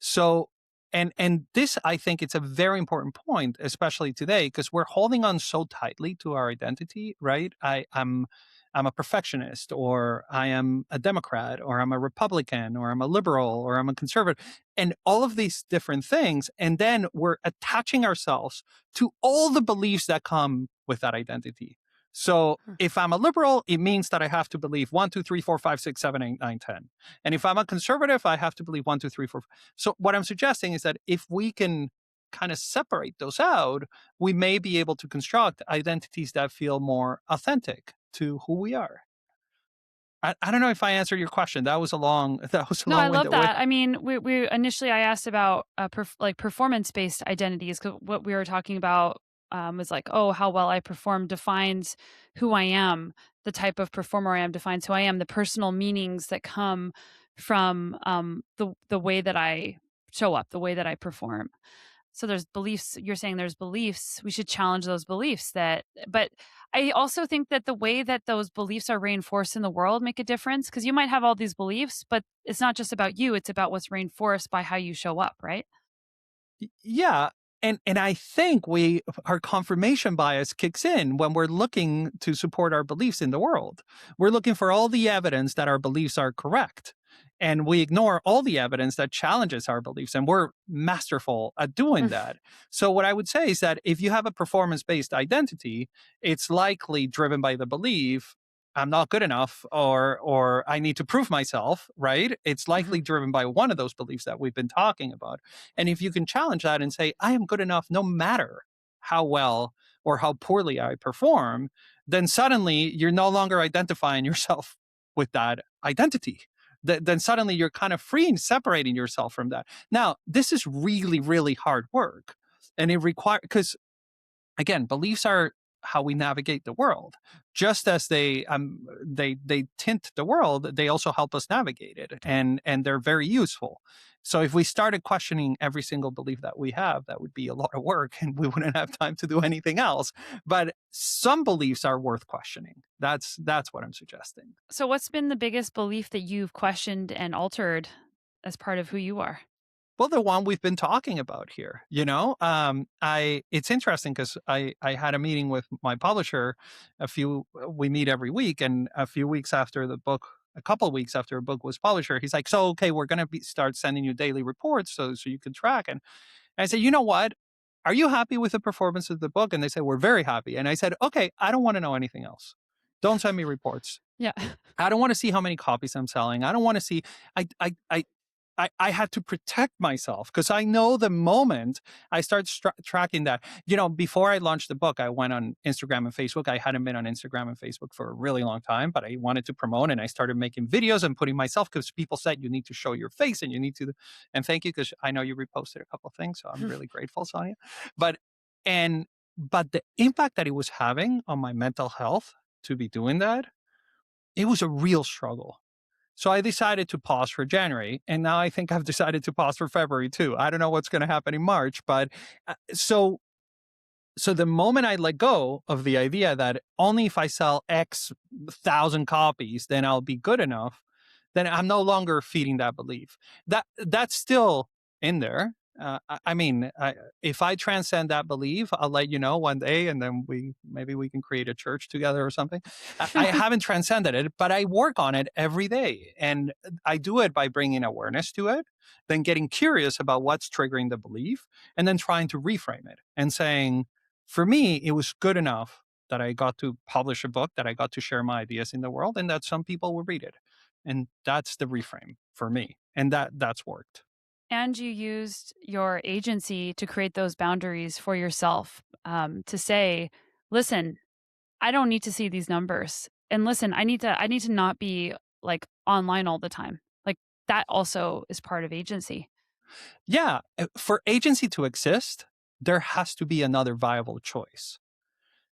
Speaker 2: So, and this, I think it's a very important point, especially today, because we're holding on so tightly to our identity, right? I'm a perfectionist, or I am a Democrat, or I'm a Republican, or I'm a liberal, or I'm a conservative, and all of these different things. And then we're attaching ourselves to all the beliefs that come with that identity. So if I'm a liberal, it means that I have to believe one, two, three, four, five, six, seven, eight, nine, 10. And if I'm a conservative, I have to believe one, two, three, four. So what I'm suggesting is that if we can kind of separate those out, we may be able to construct identities that feel more authentic to who we are. I don't know if I answered your question. That was a long that was a
Speaker 1: No, I love
Speaker 2: long-winded way.
Speaker 1: that. I mean, we initially I asked about like performance-based identities, 'cause what we were talking about was like, oh, how well I perform defines who I am. The type of performer I am defines who I am. The personal meanings that come from the way that I show up, the way that I perform. So there's beliefs, you're saying there's beliefs, we should challenge those beliefs that, but I also think that the way that those beliefs are reinforced in the world make a difference, because you might have all these beliefs, but it's not just about you, it's about what's reinforced by how you show up, right?
Speaker 2: Yeah, and I think we our confirmation bias kicks in when we're looking to support our beliefs in the world. We're looking for all the evidence that our beliefs are correct, and we ignore all the evidence that challenges our beliefs, and we're masterful at doing that. So what I would say is that if you have a performance-based identity, it's likely driven by the belief I'm not good enough, or I need to prove myself, right? It's likely driven by one of those beliefs that we've been talking about. And if you can challenge that and say, I am good enough no matter how well or how poorly I perform, then suddenly you're no longer identifying yourself with that identity. Then suddenly you're kind of free and separating yourself from that. Now, this is really, really hard work. And it requires, because again, beliefs are how we navigate the world. Just as they tint the world, they also help us navigate it, and they're very useful. So if we started questioning every single belief that we have, that would be a lot of work, and we wouldn't have time to do anything else. But some beliefs are worth questioning. That's what I'm suggesting.
Speaker 1: So what's been the biggest belief that you've questioned and altered as part of who you are?
Speaker 2: Well, the one we've been talking about here, I it's interesting because I had a meeting with my publisher. We meet every week, and a couple of weeks after a book was published, he's like, "So okay, we're gonna start sending you daily reports so you can track." And I said, "You know what? Are you happy with the performance of the book?" And they said, "We're very happy." And I said, "Okay, I don't want to know anything else. Don't send me reports.
Speaker 1: Yeah.
Speaker 2: I don't want to see how many copies I'm selling. I don't want to see. I had to protect myself because I know the moment I start tracking that, before I launched the book, I went on Instagram and Facebook. I hadn't been on Instagram and Facebook for a really long time, but I wanted to promote, and I started making videos and putting myself, because people said you need to show your face and you need to, and thank you, because I know you reposted a couple of things. So I'm really grateful, Sonia. But, and, but the impact that it was having on my mental health to be doing that, it was a real struggle. So I decided to pause for January, and now I think I've decided to pause for February too. I don't know what's going to happen in March, but so the moment I let go of the idea that only if I sell X thousand copies, then I'll be good enough, then I'm no longer feeding that belief. That's still in there. If I transcend that belief, I'll let you know one day, and then maybe we can create a church together or something. I haven't transcended it, but I work on it every day, and I do it by bringing awareness to it, then getting curious about what's triggering the belief, and then trying to reframe it and saying, for me, it was good enough that I got to publish a book, that I got to share my ideas in the world, and that some people will read it. And that's the reframe for me. And that's worked.
Speaker 1: And you used your agency to create those boundaries for yourself, to say, "Listen, I don't need to see these numbers. And listen, I need to not be, like, online all the time." Like, that also is part of agency.
Speaker 2: Yeah. For agency to exist, there has to be another viable choice.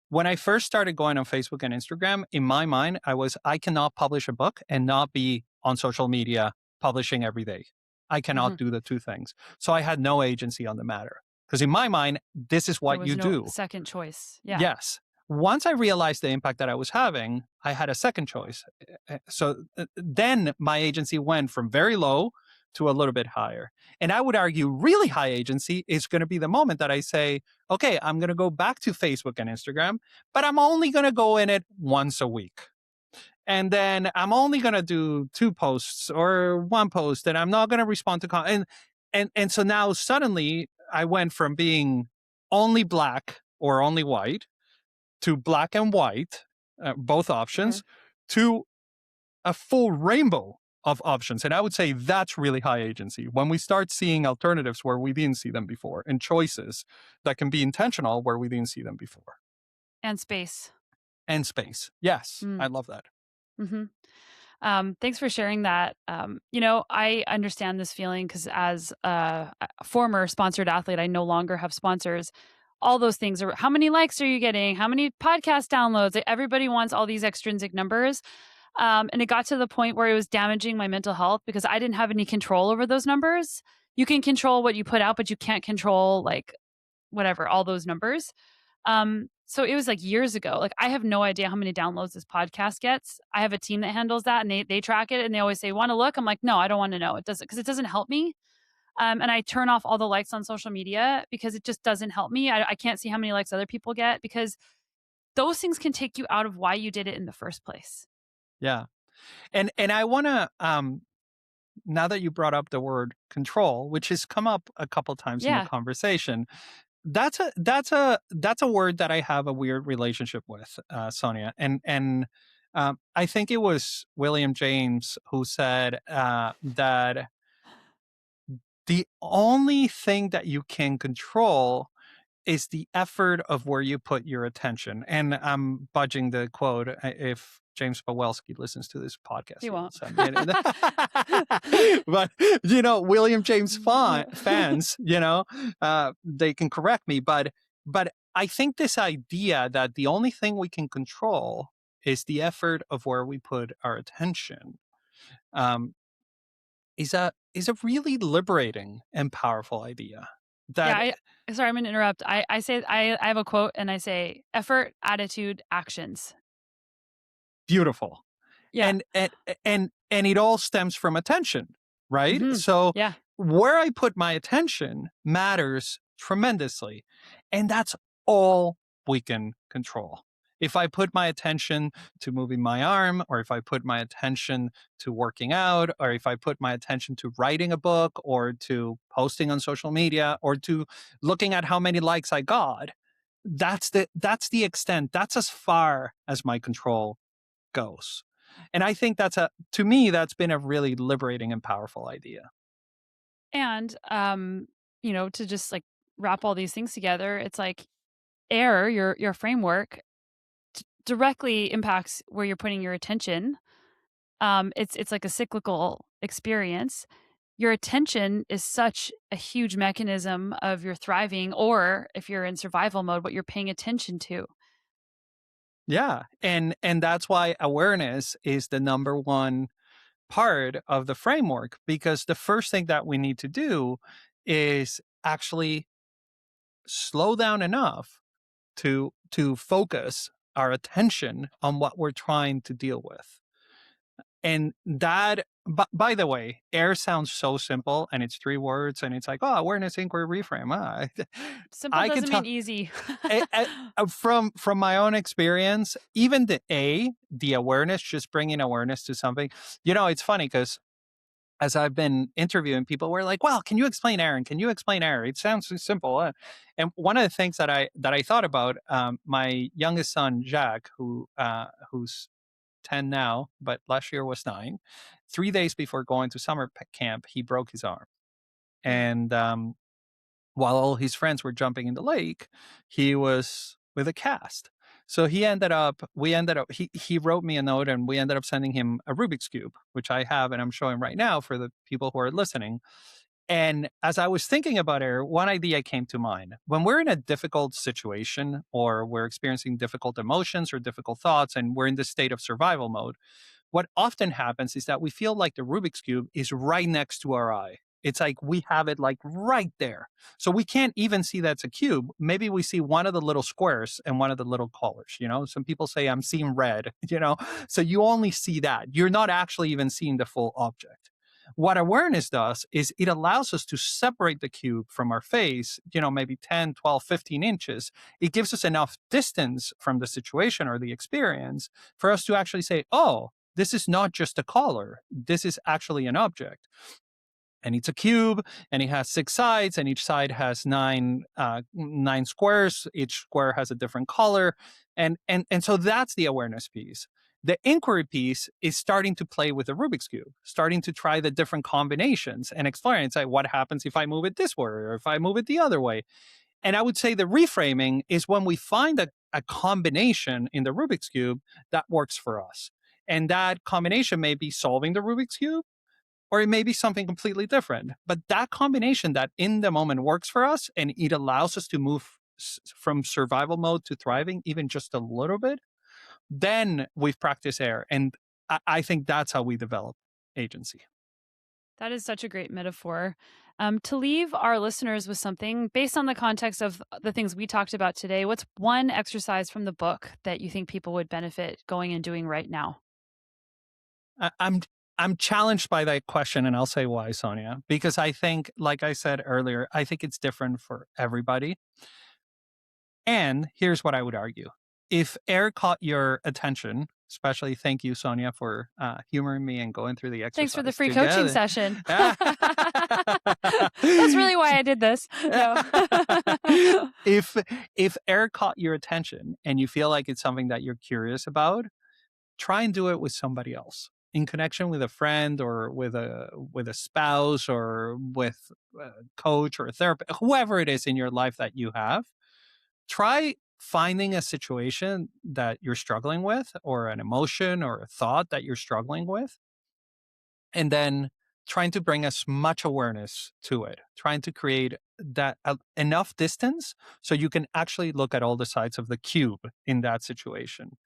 Speaker 2: When I first started going on Facebook and Instagram, in my mind, I cannot publish a book and not be on social media publishing every day. I cannot
Speaker 1: Mhm.
Speaker 2: do the two things. So I had no agency on the matter. Because in my mind, this is
Speaker 1: There
Speaker 2: what
Speaker 1: was
Speaker 2: you
Speaker 1: no
Speaker 2: do.
Speaker 1: second choice. Yeah.
Speaker 2: Yes. Once I realized the impact that I was having, I had a second choice. Then my agency went from very low to a little bit higher. And I would argue really high agency is going to be the moment that I say, okay, I'm going to go back to Facebook and Instagram, but I'm only going to go in it once a week. And then I'm only going to do two posts or one post, and I'm not going to respond to and so now suddenly I went from being only black or only white to black and white, both
Speaker 1: Mhm.
Speaker 2: options, to a full rainbow of options. And I would say that's really high agency when we start seeing alternatives where we didn't see them before, and choices that can be intentional where we didn't see them before.
Speaker 1: And space.
Speaker 2: And space. Yes,
Speaker 1: Mm.
Speaker 2: I love that.
Speaker 1: Mhm. Thanks for sharing that. I understand this feeling because as a former sponsored athlete, I no longer have sponsors. All those things are how many likes are you getting? How many podcast downloads? Like, everybody wants all these extrinsic numbers. And it got to the point where it was damaging my mental health because I didn't have any control over those numbers. You can control what you put out, but you can't control, like, whatever, all those numbers. So it was like years ago. Like, I have no idea how many downloads this podcast gets. I have a team that handles that, and they track it, and they always say, "Want to look?" I'm like, "No, I don't want to know." It doesn't, because it doesn't help me. And I turn off all the likes on social media because it just doesn't help me. I can't see how many likes other people get because those things can take you out of why you did it in the first place.
Speaker 2: Yeah. And I want to now that you brought up the word control, which has come up a couple times in the
Speaker 1: Yeah,
Speaker 2: conversation, that's a word that I have a weird relationship with, Sonia. And I think it was William James who said that the only thing that you can control is the effort of where you put your attention. And I'm budging the quote. If James Pawelski listens to this podcast,
Speaker 1: he
Speaker 2: he will
Speaker 1: won't.
Speaker 2: send me but William James fans, they can correct me, but I think this idea that the only thing we can control is the effort of where we put our attention, um, is a really liberating and powerful idea.
Speaker 1: Yeah,
Speaker 2: That
Speaker 1: sorry, I'm gonna interrupt. I say I have a quote and I say, "Effort, attitude, actions."
Speaker 2: beautiful.
Speaker 1: Yeah.
Speaker 2: And it all stems from attention, right?
Speaker 1: Mhm.
Speaker 2: So
Speaker 1: Yeah.
Speaker 2: where I put my attention matters tremendously, and that's all we can control. If I put my attention to moving my arm, or if I put my attention to working out, or if I put my attention to writing a book, or to posting on social media, or to looking at how many likes I got, that's the extent. That's as far as my control goes. And I think to me, that's been a really liberating and powerful idea.
Speaker 1: And, to just, like, wrap all these things together, it's like AIR, your framework, directly impacts where you're putting your attention. It's like a cyclical experience. Your attention is such a huge mechanism of your thriving, or if you're in survival mode, what you're paying attention to.
Speaker 2: Yeah. And that's why awareness is the number one part of the framework, because the first thing that we need to do is actually slow down enough to focus our attention on what we're trying to deal with. And that, by the way, air sounds so simple, and it's three words, and it's like, oh, awareness, inquiry, reframe.
Speaker 1: Simple
Speaker 2: I can
Speaker 1: doesn't mean
Speaker 2: tell
Speaker 1: easy.
Speaker 2: from my own experience, even the awareness, just bringing awareness to something. It's funny because as I've been interviewing people, we're like, "Well, can you explain error? Can you explain error? It sounds so simple." And one of the things that I thought about, my youngest son Jack, who's 10 now, but last year was 9. 3 days before going to summer camp, he broke his arm,
Speaker 1: Mm,
Speaker 2: and while all his friends were jumping in the lake, he was with a cast. So we ended up, he wrote me a note and we ended up sending him a Rubik's Cube, which I have and I'm showing right now for the people who are listening. And as I was thinking about it, one idea came to mind. When we're in a difficult situation or we're experiencing difficult emotions or difficult thoughts and we're in this state of survival mode, what often happens is that we feel like the Rubik's Cube is right next to our eye. It's like we have it like right there. So we can't even see that's a cube. Maybe we see one of the little squares and one of the little colors. Some people say, I'm seeing red, so you only see that. You're not actually even seeing the full object. What awareness does is it allows us to separate the cube from our face, maybe 10, 12, 15 inches. It gives us enough distance from the situation or the experience for us to actually say, oh, this is not just a color. This is actually an object. And it's a cube, and it has 6 sides, and each side has nine squares. Each square has a different color, and so that's the awareness piece. The inquiry piece is starting to play with the Rubik's cube, starting to try the different combinations and exploring. It's like, what happens if I move it this way, or if I move it the other way? And I would say the reframing is when we find a combination in the Rubik's Cube that works for us. And that combination may be solving the Rubik's Cube, or it may be something completely different. But that combination that in the moment works for us and it allows us to move from survival mode to thriving, even just a little bit, then we've practiced air. And I think that's how we develop agency.
Speaker 1: that is such a great metaphor. To leave our listeners with something based on the context of the things we talked about today, what's one exercise from the book that you think people would benefit going and doing right now?
Speaker 2: I, I'm I'm challenged by that question, and I'll say why, Sonia. Because I think, like I said earlier, I think it's different for everybody. And here's what I would argue: if air caught your attention, especially thank you, Sonia, for humoring me and going through the
Speaker 1: Thanks for the
Speaker 2: exercise
Speaker 1: free coaching
Speaker 2: together.
Speaker 1: session. That's really why I did this. No.
Speaker 2: if if air caught your attention and you feel like it's something that you're curious about, try and do it with somebody else in connection with a friend or with a spouse or with a coach or a therapist, whoever it is in your life that you have. Try finding a situation that you're struggling with or an emotion or a thought that you're struggling with, and then trying to bring as much awareness to it, trying to create that enough distance so you can actually look at all the sides of the cube in that situation.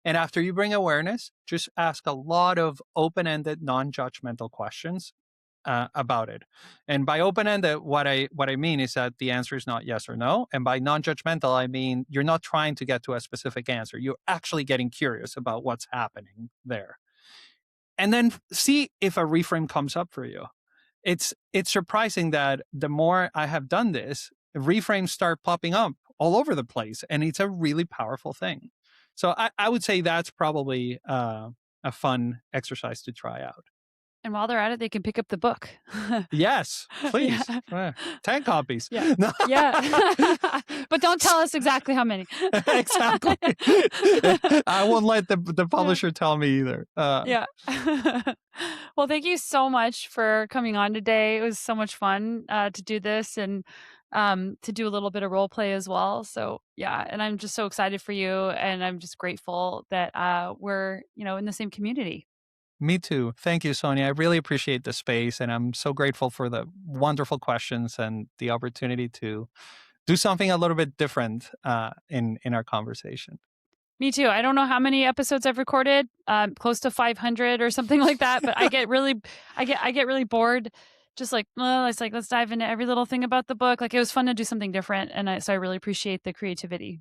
Speaker 2: And after you bring awareness, just ask a lot of open-ended, non-judgmental questions about it. And by open-ended, what I mean is that the answer is not yes or no. And by non-judgmental, I mean you're not trying to get to a specific answer. You're actually getting curious about what's happening there, and then see if a reframe comes up for you. It's surprising that the more I have done this, reframes start popping up all over the place, and it's a really powerful thing. So I would say that's probably a fun exercise to try out.
Speaker 1: And while they're at it, they can pick up the book.
Speaker 2: Yes, please.
Speaker 1: Yeah.
Speaker 2: 10 copies.
Speaker 1: Yeah.
Speaker 2: No.
Speaker 1: Yeah. But don't tell us exactly how many.
Speaker 2: Exactly. I won't let the
Speaker 1: Yeah.
Speaker 2: publisher tell me either.
Speaker 1: Yeah. Well, thank you so much for coming on today. It was so much fun to do this and to do a little bit of role play as well. So yeah, and I'm just so excited for you, and I'm just grateful that we're in the same community.
Speaker 2: Me too. Thank you, Sonia. I really appreciate the space, and I'm so grateful for the wonderful questions and the opportunity to do something a little bit different in our conversation.
Speaker 1: Me too. I don't know how many episodes I've recorded, close to 500 or something like that. But I get really bored. Just like, well, it's like let's dive into every little thing about the book. Like it was fun to do something different, and so I really appreciate the creativity.